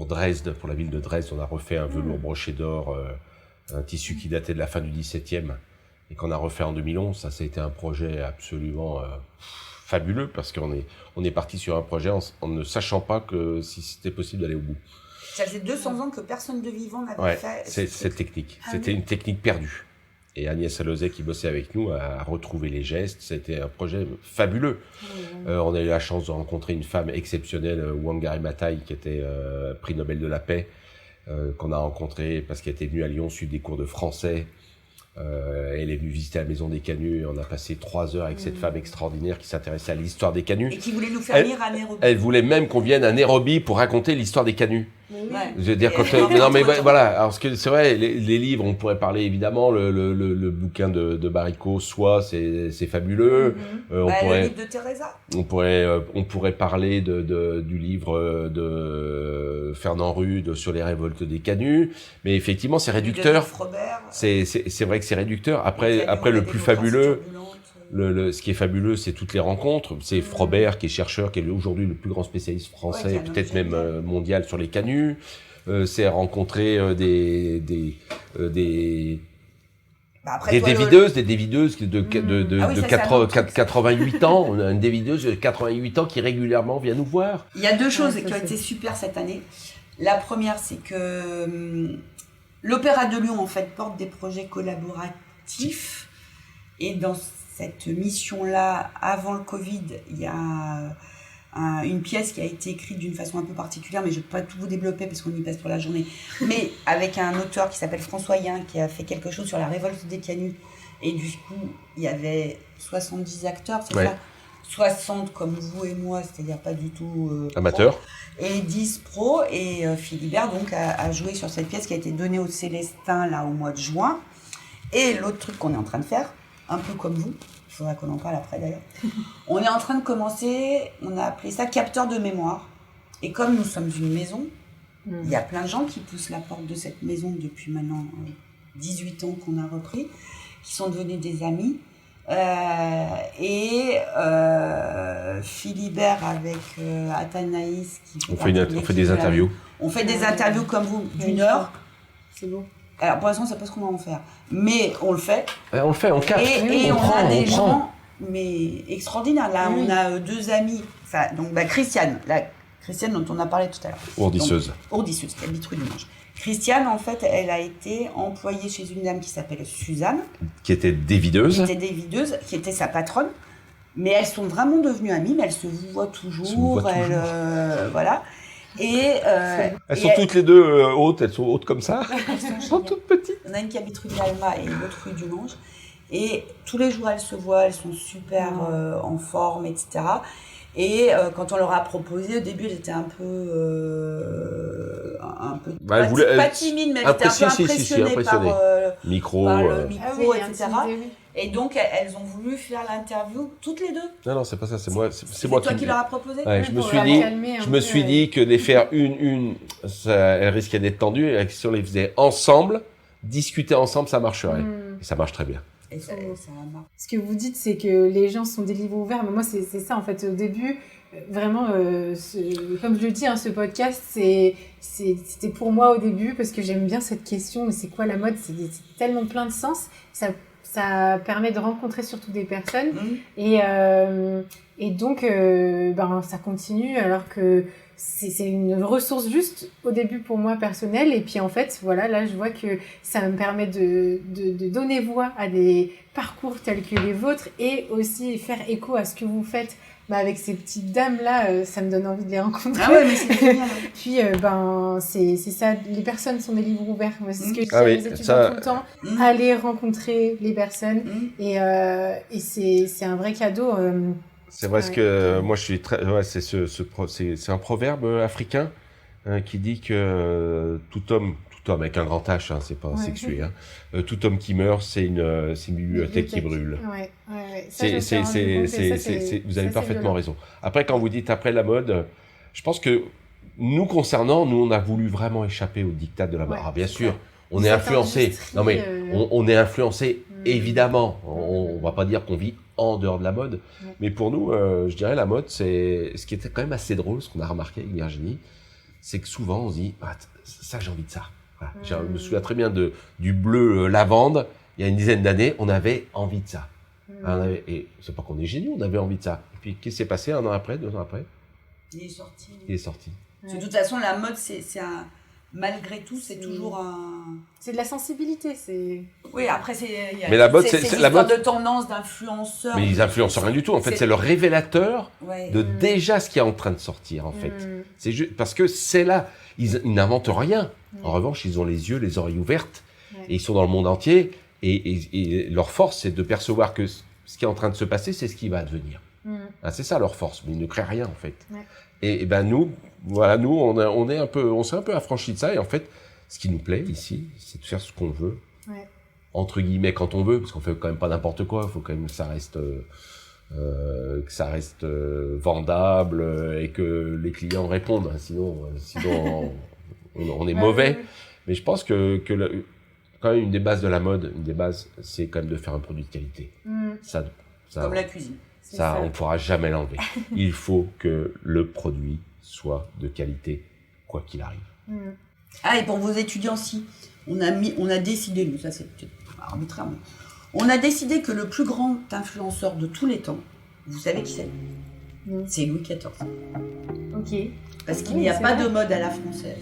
Dresde, pour la ville de Dresde, on a refait un velours broché d'or, un tissu qui datait de la fin du XVIIe et qu'on a refait en 2011. Ça a été un projet absolument fabuleux parce qu'on est parti sur un projet en ne sachant pas que si c'était possible d'aller au bout. Ça faisait 200 ans que personne de vivant n'avait fait cette technique. C'était une technique perdue. Et Agnès Alozet, qui bossait avec nous, a retrouvé les gestes. C'était un projet fabuleux. On a eu la chance de rencontrer une femme exceptionnelle, Wangari Maathai, qui était prix Nobel de la paix, qu'on a rencontrée parce qu'elle était venue à Lyon suivre des cours de français. Elle est venue visiter la maison des Canuts et on a passé 3 heures avec cette femme extraordinaire qui s'intéressait à l'histoire des Canuts. Et qui voulait nous faire lire à Nairobi. Elle voulait même qu'on vienne à Nairobi pour raconter l'histoire des Canuts. Ouais. Je veux dire, voilà. Alors, c'est vrai, les livres, on pourrait parler évidemment, le bouquin de Baricot, Soi, c'est fabuleux. Le livre de Teresa. On pourrait parler du livre de Fernand Rude sur les révoltes des Canuts. Mais effectivement, c'est réducteur. C'est vrai que c'est réducteur. Après, le plus fabuleux, ce qui est fabuleux, c'est toutes les rencontres. C'est Frobert, qui est chercheur, qui est aujourd'hui le plus grand spécialiste français, peut-être même mondial sur les canuts. C'est rencontrer des dévideuses de 88 ans. On a une dévideuse de 88 ans qui régulièrement vient nous voir. Il y a 2 choses qui ont été super cette année. La première, c'est que l'Opéra de Lyon, en fait, porte des projets collaboratifs. Et dans cette mission-là, avant le Covid, il y a une pièce qui a été écrite d'une façon un peu particulière, mais je ne peux pas tout vous développer parce qu'on y passe pour la journée, mais avec un auteur qui s'appelle François Yin, qui a fait quelque chose sur la révolte des Canuts. Et du coup, il y avait 70 acteurs, c'est ça ? 60 comme vous et moi, c'est-à-dire pas du tout amateur, et 10 pros. Et Philibert donc a joué sur cette pièce qui a été donnée au Célestin là au mois de juin. Et l'autre truc qu'on est en train de faire, un peu comme vous, il faudra qu'on en parle après d'ailleurs, on est en train de commencer, on a appelé ça capteur de mémoire. Et comme nous sommes une maison, il y a plein de gens qui poussent la porte de cette maison depuis maintenant 18 ans qu'on a repris, qui sont devenus des amis. Philibert avec Athanaïs qui on fait des interviews. On fait des interviews comme vous d'une heure. C'est beau. Alors pour l'instant, on ne sait pas ce qu'on va en faire, mais on le fait. On capte. Et on a des gens mais extraordinaires. Là, on a 2 amis. Enfin, donc Christiane dont on a parlé tout à l'heure. Ourdisseuse, qui habite rue du Manche. Christiane, en fait, elle a été employée chez une dame qui s'appelle Suzanne. Qui était dévideuse. Qui était sa patronne. Mais elles sont vraiment devenues amies, mais elles se voient toujours. Voilà. Elles sont toutes les deux hautes, elles sont hautes comme ça. Elles sont toutes petites. On a une qui habite rue de l'Alma et l'autre rue du Manche. Et tous les jours, elles se voient, elles sont super en forme, etc. Et quand on leur a proposé, au début, elles étaient un peu pas timides, mais elles étaient un peu impressionnées par le micro, etc. Et donc, elles ont voulu faire l'interview toutes les deux. Non, c'est pas ça, c'est moi qui leur a proposé. Ouais, je me suis dit que les faire une, elles risquaient d'être tendues, et si on les faisait ensemble, discuter ensemble, ça marcherait. Et ça marche très bien. Et ça marche. Ce que vous dites, c'est que les gens sont des livres ouverts, mais moi, c'est ça, en fait, au début, vraiment, comme je le dis, ce podcast, c'était pour moi au début, parce que j'aime bien cette question, mais c'est quoi la mode ? C'est tellement plein de sens, ça permet de rencontrer surtout des personnes, et donc, ça continue, alors que c'est une ressource juste au début pour moi personnelle, et puis en fait voilà, là je vois que ça me permet de donner voix à des parcours tels que les vôtres, et aussi faire écho à ce que vous faites avec ces petites dames là, ça me donne envie de les rencontrer. Ah ouais, mais c'est génial. Puis c'est ça, les personnes sont des livres ouverts. Moi, c'est ce que je dis aux étudiants tout le temps, aller rencontrer les personnes, et c'est un vrai cadeau. C'est vrai que moi je suis très. C'est un proverbe africain qui dit que tout homme avec un grand H, c'est pas sexué, tout homme qui meurt, c'est une bibliothèque qui brûle. Vous avez parfaitement raison. Après, quand vous dites après la mode, je pense que nous concernant, on a voulu vraiment échapper au diktat de la mode. Bien sûr, on est influencé. Non mais on est influencé évidemment. On va pas dire qu'on vit en dehors de la mode, mais pour nous, je dirais la mode, c'est ce qui était quand même assez drôle, ce qu'on a remarqué avec Virginie, c'est que souvent on se dit ça j'ai envie de ça. Voilà. Je me souviens très bien du bleu lavande. Il y a une dizaine d'années, on avait envie de ça. Et c'est pas qu'on est géniaux, on avait envie de ça. Et puis qu'est-ce qui s'est passé 1 an après, 2 ans après ? Il est sorti. Ouais. De toute façon, la mode, c'est un... Malgré tout, c'est toujours un... C'est de la sensibilité, c'est... Oui, après, mais la mode, c'est la mode de tendance, d'influenceurs. Mais ils influencent rien du tout. En fait, c'est le révélateur de déjà ce qui est en train de sortir, en fait. C'est juste parce que c'est là. Ils n'inventent rien. En revanche, ils ont les yeux, les oreilles ouvertes, et ils sont dans le monde entier. Et leur force, c'est de percevoir que ce qui est en train de se passer, c'est ce qui va advenir. C'est ça leur force, mais ils ne créent rien, en fait. Et nous, on s'est un peu affranchis de ça, et en fait, ce qui nous plaît ici, c'est de faire ce qu'on veut, entre guillemets, quand on veut, parce qu'on fait quand même pas n'importe quoi, il faut quand même que ça reste vendable, et que les clients répondent, sinon on est mauvais. Mais je pense que quand même une des bases de la mode, c'est quand même de faire un produit de qualité. Ça, comme la cuisine. Ça, on ne pourra jamais l'enlever. Il faut que le produit soit de qualité, quoi qu'il arrive. Et pour vos étudiants aussi, on a décidé, nous ça c'est peut-être arbitraire, mais on a décidé que le plus grand influenceur de tous les temps, vous savez qui c'est ? C'est Louis XIV. Ok. Parce qu'il n'y a pas de mode à la française.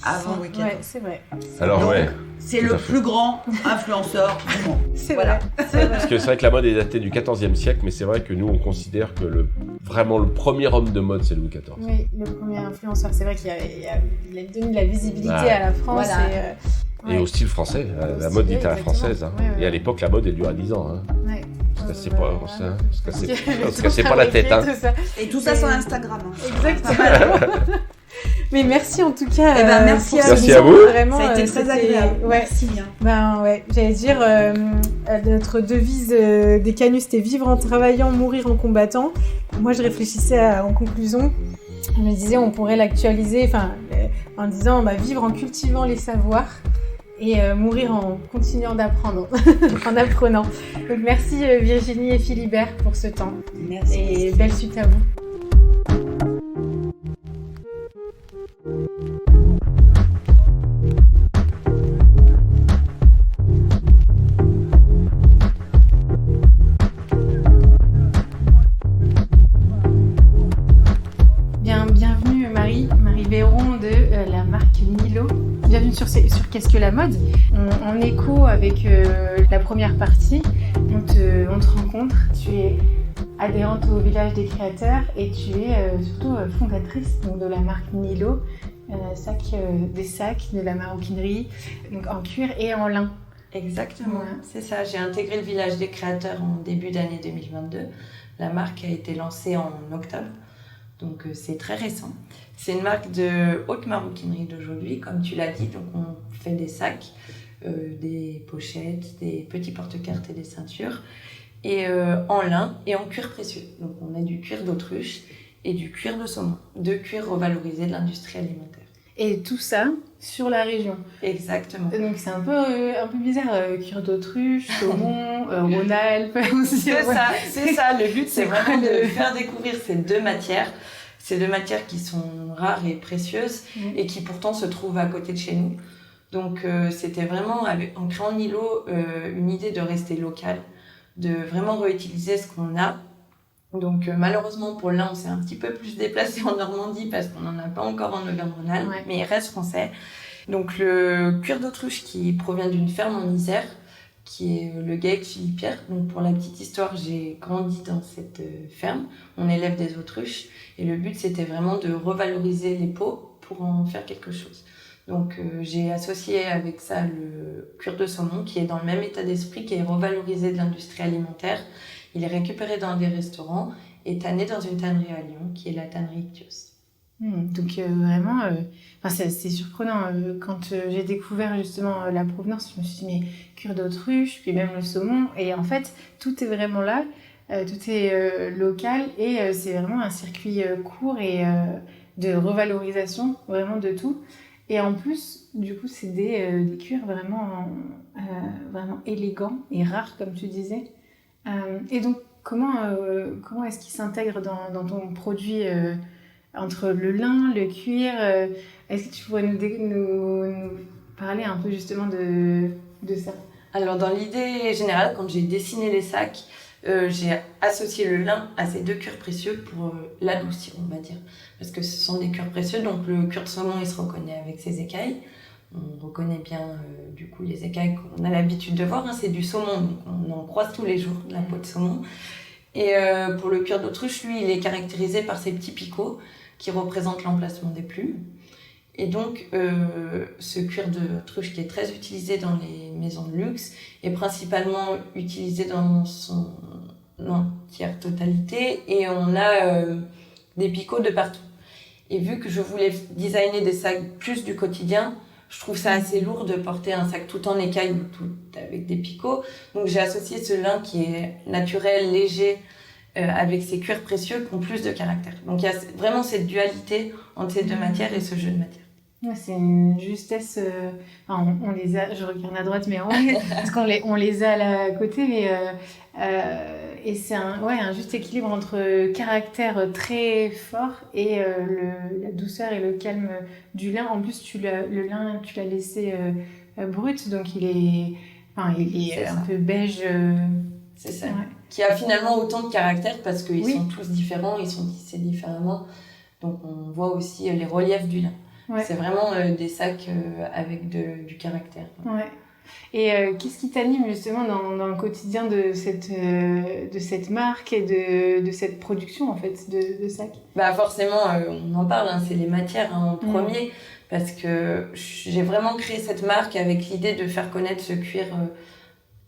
avant Louis XIV. Ouais, c'est vrai. Alors Donc, ouais. C'est Tout le à fait. plus grand influenceur du monde. C'est Voilà. vrai. C'est vrai. Parce que c'est vrai que la mode est datée du XIVe siècle, mais c'est vrai que nous on considère que vraiment le premier homme de mode c'est Louis XIV. Oui, le premier influenceur, c'est vrai qu'il a donné de la visibilité Ouais. à la France. Voilà. Et au style français, la Au mode style, est à la exactement. française. Hein. Ouais, ouais. Et à l'époque, la mode elle dure à 10 ans. Hein. Ouais. Se casser Tout pas la tête. Hein. tout ça. Et tout ça sur Instagram. Hein. Exactement. Mais merci en tout cas. Eh ben, merci pour à ce vous. moment. Merci à vous. Vraiment, Ça a été très agréable. Ouais. Merci bien. Ben ouais, j'allais dire, notre devise des Canus, c'était vivre en travaillant, mourir en combattant. Moi, je réfléchissais en conclusion. Je me disais, on pourrait l'actualiser, en disant, vivre en cultivant les savoirs et mourir en continuant d'apprendre, en apprenant. Donc merci Virginie et Philibert pour ce temps. Merci. Et belle suite à vous. Bienvenue Marie Béron de la marque Nilo. Bienvenue sur Qu'est-ce que la mode. En écho avec la première partie, on te rencontre. Tu es adhérente au village des créateurs et tu es surtout fondatrice donc, de la marque Nilo, des sacs, de la maroquinerie, donc en cuir et en lin. Exactement, Ouais. c'est ça. J'ai intégré le village des créateurs en début d'année 2022. La marque a été lancée en octobre, donc c'est très récent. C'est une marque de haute maroquinerie d'aujourd'hui, comme tu l'as dit. Donc on fait des sacs, des pochettes, des petits porte-cartes et des ceintures, et en lin et en cuir précieux. Donc on a du cuir d'autruche et du cuir de saumon, deux cuirs revalorisés de l'industrie alimentaire. Et tout ça sur la région. Exactement. Donc c'est un peu bizarre, cuir d'autruche, saumon, Rhône-Alpes aussi. C'est Ouais. ça, c'est ça. Le but, c'est C'est vraiment quoi de le- faire découvrir ces deux matières. Ces deux matières qui sont rares et précieuses Mhm. et qui pourtant se trouvent à côté de chez nous. Donc c'était vraiment, en créant Nilo, une idée de rester local, de vraiment réutiliser ce qu'on a. Donc malheureusement pour l'un, on s'est un petit peu plus déplacé en Normandie parce qu'on n'en a pas encore en Auvergne-Rhône-Alpes, Ouais. mais il reste français. Donc le cuir d'autruche qui provient d'une ferme en Isère, qui est le GAEC Philippe-Pierre. Donc pour la petite histoire, j'ai grandi dans cette ferme. On élève des autruches et le but c'était vraiment de revaloriser les peaux pour en faire quelque chose. Donc j'ai associé avec ça le cuir de saumon qui est dans le même état d'esprit, qui est revalorisé de l'industrie alimentaire. Il est récupéré dans des restaurants et tanné dans une tannerie à Lyon qui est la tannerie Ictios. Donc vraiment, c'est surprenant. Quand j'ai découvert justement la provenance, je me suis dit mais cuir d'autruche, puis même le saumon. Et en fait, tout est vraiment là, tout est local et c'est vraiment un circuit court et de revalorisation vraiment de tout. Et en plus, du coup, c'est des cuirs vraiment élégants et rares, comme tu disais. Et donc, comment est-ce qu'ils s'intègrent dans ton produit entre le lin, le cuir Est-ce que tu pourrais nous parler un peu justement de ça? Alors dans l'idée générale, quand j'ai dessiné les sacs, j'ai associé le lin à ces deux cuirs précieux pour l'adoucir, on va dire. Parce que ce sont des cuirs précieux, donc le cuir de saumon, il se reconnaît avec ses écailles. On reconnaît bien du coup les écailles qu'on a l'habitude de voir, hein, c'est du saumon, donc on en croise tous les jours, de la peau de saumon. Et pour le cuir d'autruche, lui, il est caractérisé par ses petits picots qui représentent l'emplacement des plumes. Et donc, ce cuir d'autruche qui est très utilisé dans les maisons de luxe est principalement utilisé dans son entière totalité et on a des picots de partout. Et vu que je voulais designer des sacs plus du quotidien, je trouve ça assez lourd de porter un sac tout en écaille ou tout avec des picots. Donc j'ai associé ce lin qui est naturel, léger, avec ces cuirs précieux qui ont plus de caractère. Donc il y a vraiment cette dualité entre ces deux matières et ce jeu de matière. Ouais, c'est une justesse. On les a, je regarde à droite, mais parce on les a là à côté, mais et c'est un juste équilibre entre caractère très fort et la douceur et le calme du lin. En plus, le lin, tu l'as laissé brut, donc il est C'est un ça. peu beige. C'est ça. Ouais. Qui a finalement autant de caractère parce qu'ils Oui. sont tous différents, ils sont tissés différemment. Donc on voit aussi les reliefs du lin. Ouais. C'est vraiment des sacs avec du caractère. Ouais. Et qu'est-ce qui t'anime justement dans le quotidien de cette marque et de cette production en fait de sacs? Bah forcément, on en parle, c'est les matières en premier, parce que j'ai vraiment créé cette marque avec l'idée de faire connaître ce cuir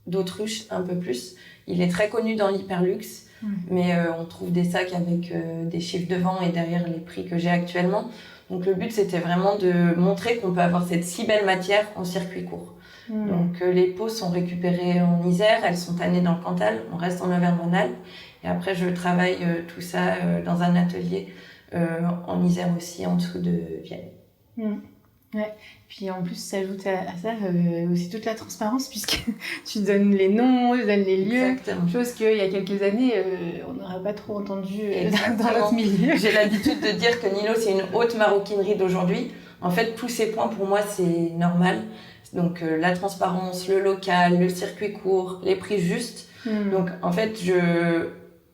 d'autruche un peu plus. Il est très connu dans l'hyperluxe, mais on trouve des sacs avec des chiffres devant et derrière les prix que j'ai actuellement. Donc le but, c'était vraiment de montrer qu'on peut avoir cette si belle matière en circuit court. Donc les peaux sont récupérées en Isère, elles sont tannées dans le Cantal, on reste en Auvergne-Rhône-Alpes. Et après, je travaille tout ça dans un atelier en Isère aussi, en dessous de Vienne. Ouais. Puis en plus, s'ajoute à ça aussi toute la transparence, puisque tu donnes les noms, tu donnes les lieux. Exactement. Chose qu'il y a quelques années, on n'aurait pas trop entendu dans notre milieu. J'ai l'habitude de dire que Nilo, c'est une haute maroquinerie d'aujourd'hui. En fait, tous ces points, pour moi, c'est normal. Donc la transparence, le local, le circuit court, les prix justes. Donc en fait, je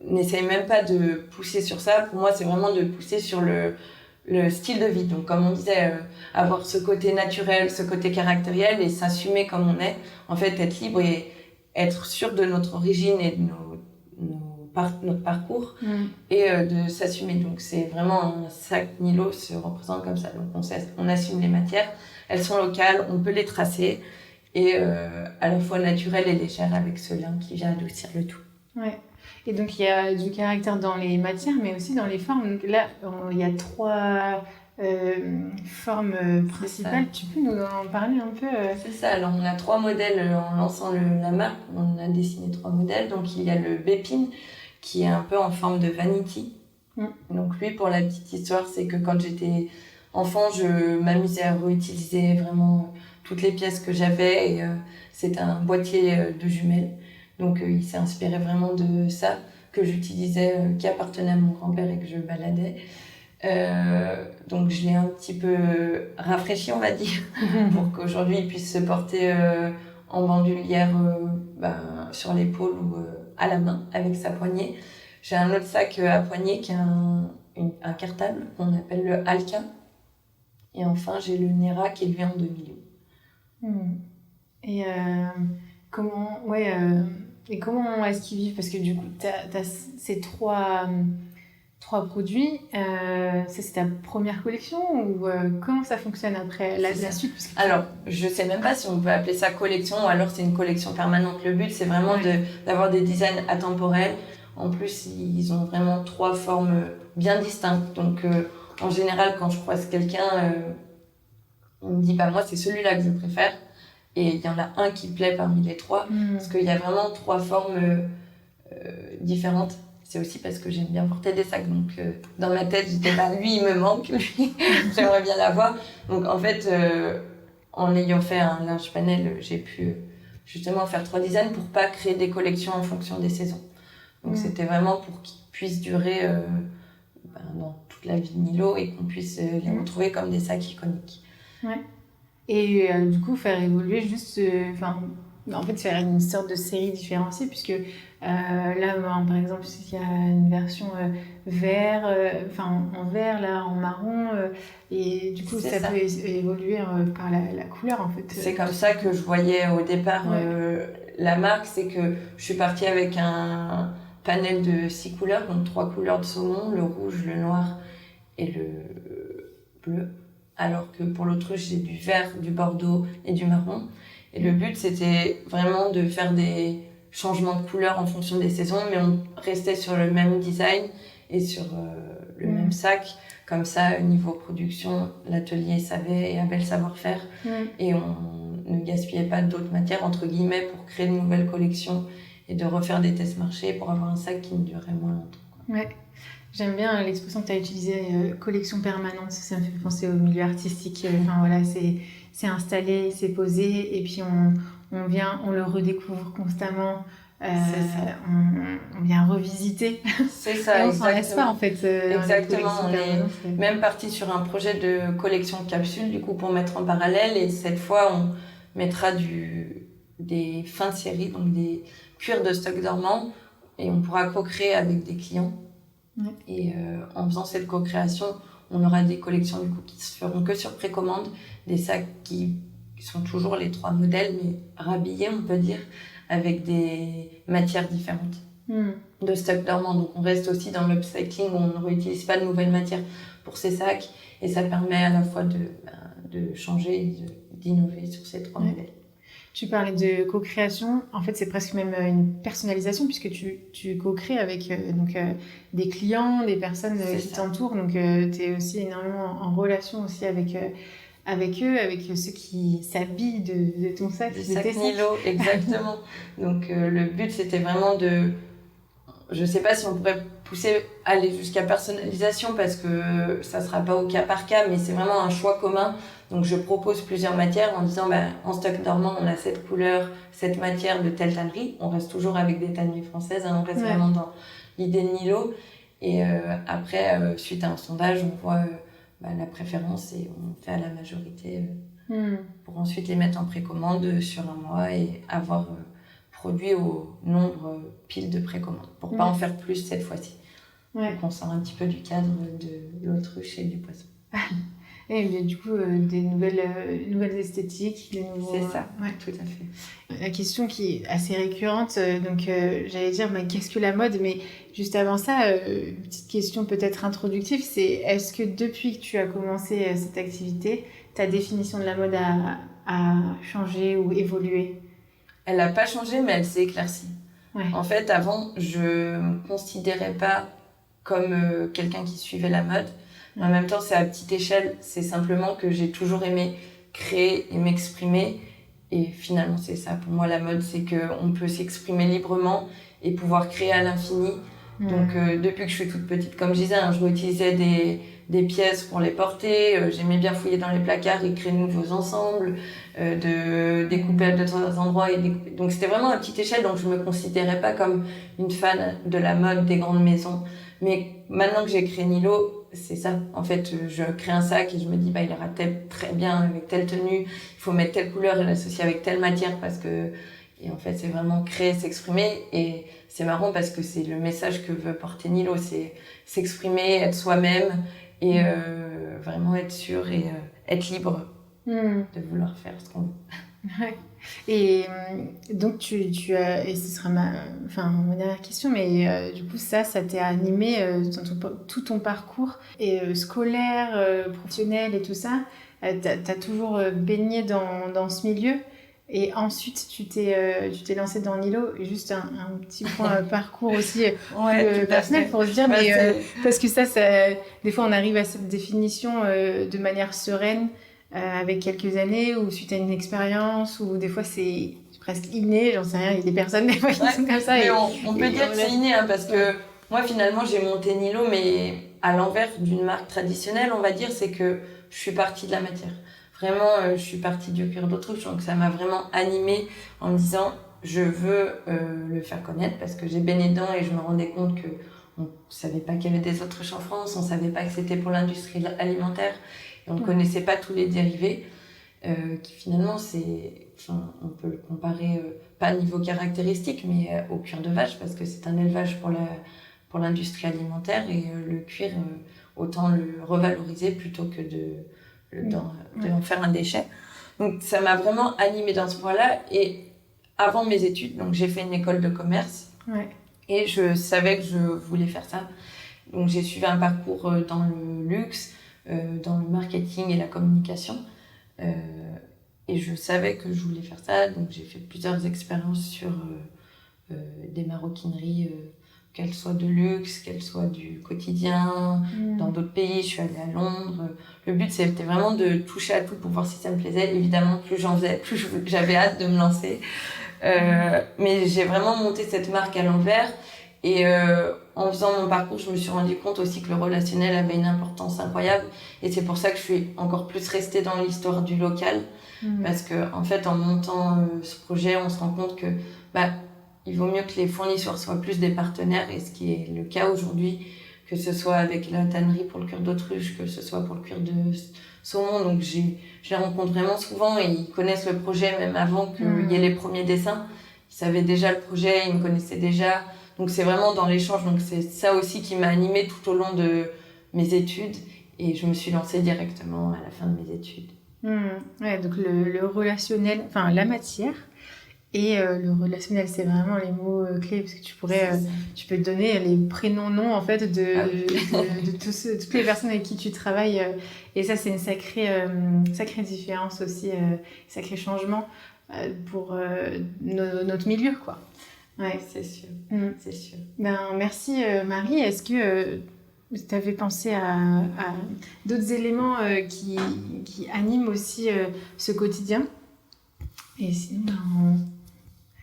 n'essaye même pas de pousser sur ça. Pour moi, c'est vraiment de pousser sur le style de vie. Donc comme on disait, avoir ce côté naturel, ce côté caractériel et s'assumer comme on est. En fait, être libre et être sûr de notre origine et de notre parcours et de s'assumer. Donc c'est vraiment un sac Nilo se représente comme ça. Donc on assume les matières, elles sont locales, on peut les tracer et à la fois naturelles et légères avec ce lin qui vient adoucir le tout. Ouais. Et donc il y a du caractère dans les matières mais aussi dans les formes. Donc là il y a 3 formes principales. Tu peux nous en parler un peu C'est ça, alors on a 3 modèles en lançant la marque, on a dessiné 3 modèles. Donc il y a le Bépine qui est un peu en forme de vanity. Donc lui, pour la petite histoire, c'est que quand j'étais enfant, je m'amusais à réutiliser vraiment toutes les pièces que j'avais et c'est un boîtier de jumelles. Donc il s'est inspiré vraiment de ça que j'utilisais, qui appartenait à mon grand-père et que je baladais. Donc je l'ai un petit peu rafraîchi, on va dire, pour qu'aujourd'hui il puisse se porter en bandoulière sur l'épaule ou à la main avec sa poignée. J'ai un autre sac à poignée qui est un cartable qu'on appelle le Alquin. Et enfin j'ai le Nera qui est lui en demi-lieu. Et comment est-ce qu'ils vivent? Parce que du coup t'as ces 3 produits, ça c'est ta première collection ou comment ça fonctionne après la suite? Parce que alors, je sais même pas si on peut appeler ça collection ou alors c'est une collection permanente. Le but c'est vraiment d'avoir des designs atemporels. En plus, ils ont vraiment 3 formes bien distinctes. Donc, en général, quand je croise quelqu'un, on me dit moi c'est celui-là que je préfère. Et il y en a un qui plaît parmi les 3 parce qu'il y a vraiment 3 formes différentes. C'est aussi parce que j'aime bien porter des sacs. Donc, dans ma tête, j'étais lui, il me manque. Lui, j'aimerais bien l'avoir. Donc, en fait, en ayant fait un linge panel, j'ai pu justement faire 3 designs pour pas créer des collections en fonction des saisons. Donc, c'était vraiment pour qu'ils puissent durer dans toute la vie de Nilo et qu'on puisse les retrouver comme des sacs iconiques. Ouais. Et du coup, faire évoluer juste... en fait, faire une sorte de série différenciée, puisque là, par exemple, il y a une version vert, en vert, là, en marron, et du coup, ça peut évoluer par la couleur, en fait. C'est comme ça que je voyais au départ la marque, c'est que je suis partie avec un panel de 6 couleurs, donc 3 couleurs de saumon, le rouge, le noir et le bleu. Alors que pour l'autruche, j'ai du vert, du bordeaux et du marron. Et le but, c'était vraiment de faire des changements de couleurs en fonction des saisons, mais on restait sur le même design et sur le même sac. Comme ça, niveau production, l'atelier savait et avait le savoir-faire. Et on ne gaspillait pas d'autres matières, entre guillemets, pour créer de nouvelles collections et de refaire des tests marchés pour avoir un sac qui durait moins longtemps. Ouais. J'aime bien l'expression que tu as utilisée, collection permanente. Ça me fait penser au milieu artistique. C'est installé, c'est posé, et puis on vient, on le redécouvre constamment. On vient revisiter. C'est ça, et on s'en laisse pas en fait. Exactement, on est même parti sur un projet de collection de capsules, du coup, pour mettre en parallèle. Et cette fois, on mettra des fins de série, donc des cuirs de stock dormant, et on pourra co-créer avec des clients. Et en faisant cette co-création, on aura des collections du coup qui se feront que sur précommande, des sacs qui sont toujours les 3 modèles, mais rhabillés, on peut dire, avec des matières différentes de stock dormant. Donc on reste aussi dans l'upcycling, on ne réutilise pas de nouvelles matières pour ces sacs, et ça permet à la fois de changer et d'innover sur ces 3 modèles. Tu parlais de co-création, en fait c'est presque même une personnalisation puisque tu co-crées avec des clients, des personnes qui t'entourent, donc tu es aussi énormément en relation aussi avec eux, avec ceux qui s'habillent de ton sac. Du sac Nilo, exactement. Donc le but c'était vraiment je sais pas si on pourrait aller jusqu'à personnalisation parce que ça sera pas au cas par cas, mais c'est vraiment un choix commun. Donc je propose plusieurs matières en disant en stock dormant on a cette couleur, cette matière de telle tannerie. On reste toujours avec des tanneries françaises, on reste vraiment dans l'idée de Nilo. Et après, suite à un sondage, on voit la préférence et on fait à la majorité pour ensuite les mettre en précommande sur un mois et avoir produit au nombre pile de précommande pour pas en faire plus cette fois-ci. Donc on sort un petit peu du cadre de l'autruche et du poisson. Et bien, du coup, des nouvelles esthétiques, des nouveaux... C'est ça, tout à fait. La question qui est assez récurrente, j'allais dire, qu'est-ce que la mode? Mais juste avant ça, une petite question peut-être introductive, c'est est-ce que depuis que tu as commencé cette activité, ta définition de la mode a changé ou évolué? Elle n'a pas changé, mais elle s'est éclaircie. En fait, avant, je ne me considérais pas comme quelqu'un qui suivait la mode. En même temps, c'est à petite échelle. C'est simplement que j'ai toujours aimé créer et m'exprimer. Et finalement, c'est ça. Pour moi, la mode, c'est qu'on peut s'exprimer librement et pouvoir créer à l'infini. Donc, depuis que je suis toute petite, comme je disais, je réutilisais des pièces pour les porter. J'aimais bien fouiller dans les placards et créer de nouveaux ensembles, de découper à d'autres endroits. Donc, c'était vraiment à petite échelle. Donc, je ne me considérais pas comme une fan de la mode, des grandes maisons. Mais maintenant que j'ai créé Nilo, c'est ça. En fait, je crée un sac et je me dis, il ira très bien avec telle tenue. Il faut mettre telle couleur et l'associer avec telle matière parce que... Et en fait, c'est vraiment créer, s'exprimer. Et c'est marrant parce que c'est le message que veut porter Nilo. C'est s'exprimer, être soi-même et vraiment être sûr et être libre de vouloir faire ce qu'on veut. Ouais. Et donc, tu as, et ce sera ma dernière question, mais du coup, ça t'a animé dans tout ton parcours et scolaire, professionnel et tout ça. T'as toujours baigné dans ce milieu. Et ensuite, tu t'es lancée dans Nilo. Juste un petit point parcours aussi personnel pour se dire, parce que ça, des fois, on arrive à cette définition de manière sereine. Avec quelques années ou suite à une expérience ou des fois c'est presque inné, j'en sais rien, il y a des personnes des fois qui sont comme ça. Mais on peut dire que c'est inné parce que moi finalement j'ai monté Nilo mais à l'envers d'une marque traditionnelle, on va dire, c'est que je suis partie de la matière. Vraiment, je suis partie du cuir d'autruche, donc ça m'a vraiment animée en me disant je veux le faire connaître parce que j'ai baigné dedans et je me rendais compte que on savait pas qu'il y avait des autruches en France, on savait pas que c'était pour l'industrie alimentaire. On ne connaissait pas tous les dérivés, qui finalement, on peut le comparer, pas niveau caractéristique, mais au cuir de vache, parce que c'est un élevage pour l'industrie alimentaire, et le cuir, autant le revaloriser plutôt que d'en faire un déchet. Donc ça m'a vraiment animée dans ce point-là, et avant mes études, donc j'ai fait une école de commerce, et je savais que je voulais faire ça. Donc j'ai suivi un parcours dans le luxe, dans le marketing et la communication et je savais que je voulais faire ça, donc j'ai fait plusieurs expériences sur des maroquineries, qu'elles soient de luxe, qu'elles soient du quotidien, dans d'autres pays. Je suis allée à Londres. Le but c'était vraiment de toucher à tout pour voir si ça me plaisait. Évidemment, plus j'en faisais, plus j'avais hâte de me lancer, mais j'ai vraiment monté cette marque à l'envers. Et en faisant mon parcours, je me suis rendu compte aussi que le relationnel avait une importance incroyable. Et c'est pour ça que je suis encore plus restée dans l'histoire du local. Parce que, en fait, en montant ce projet, on se rend compte que il vaut mieux que les fournisseurs soient plus des partenaires. Et ce qui est le cas aujourd'hui, que ce soit avec la tannerie pour le cuir d'autruche, que ce soit pour le cuir de saumon. Donc, je les rencontre vraiment souvent et ils connaissent le projet même avant qu'il y ait les premiers dessins. Ils savaient déjà le projet, ils me connaissaient déjà. Donc c'est vraiment dans l'échange, donc c'est ça aussi qui m'a animée tout au long de mes études Et je me suis lancée directement à la fin de mes études. Ouais, donc le relationnel, enfin la matière et le relationnel, c'est vraiment les mots clés parce que tu peux te donner les prénoms, noms en fait de toutes les personnes avec qui tu travailles et ça c'est une sacrée différence aussi, sacré changement pour notre milieu quoi. Ouais, c'est sûr. C'est sûr. Ben merci Marie. Est-ce que tu avais pensé à d'autres éléments qui animent aussi ce quotidien? Et sinon,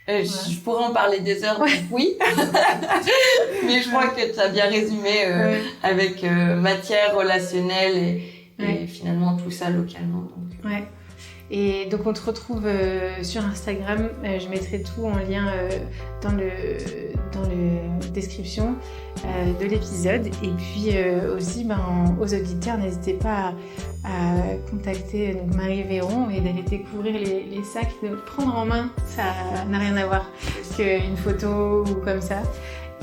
je pourrais en parler des heures, donc oui. Mais je crois que tu as bien résumé avec matière, relationnelle et finalement tout ça localement. Donc. Ouais. Et donc on te retrouve sur Instagram, je mettrai tout en lien dans la description de l'épisode. Et puis aussi aux auditeurs, n'hésitez pas à contacter donc Marie Véron et d'aller découvrir les sacs, de prendre en main, ça n'a rien à voir qu'une photo ou comme ça.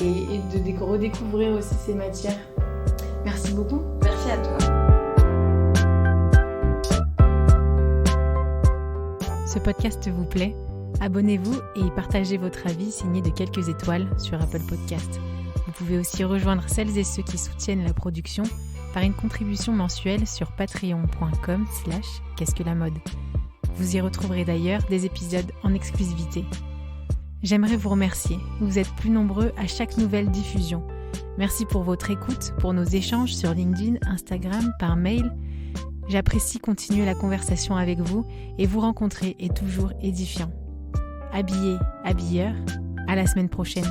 Et de redécouvrir aussi ces matières. Merci beaucoup. Merci à toi. Ce podcast vous plaît? Abonnez-vous et partagez votre avis signé de quelques étoiles sur Apple Podcast. Vous pouvez aussi rejoindre celles et ceux qui soutiennent la production par une contribution mensuelle sur patreon.com/qu'est-ce que la mode. Vous y retrouverez d'ailleurs des épisodes en exclusivité. J'aimerais vous remercier. Vous êtes plus nombreux à chaque nouvelle diffusion. Merci pour votre écoute, pour nos échanges sur LinkedIn, Instagram, par mail. J'apprécie continuer la conversation avec vous et vous rencontrer est toujours édifiant. Habillé, habilleur, à la semaine prochaine.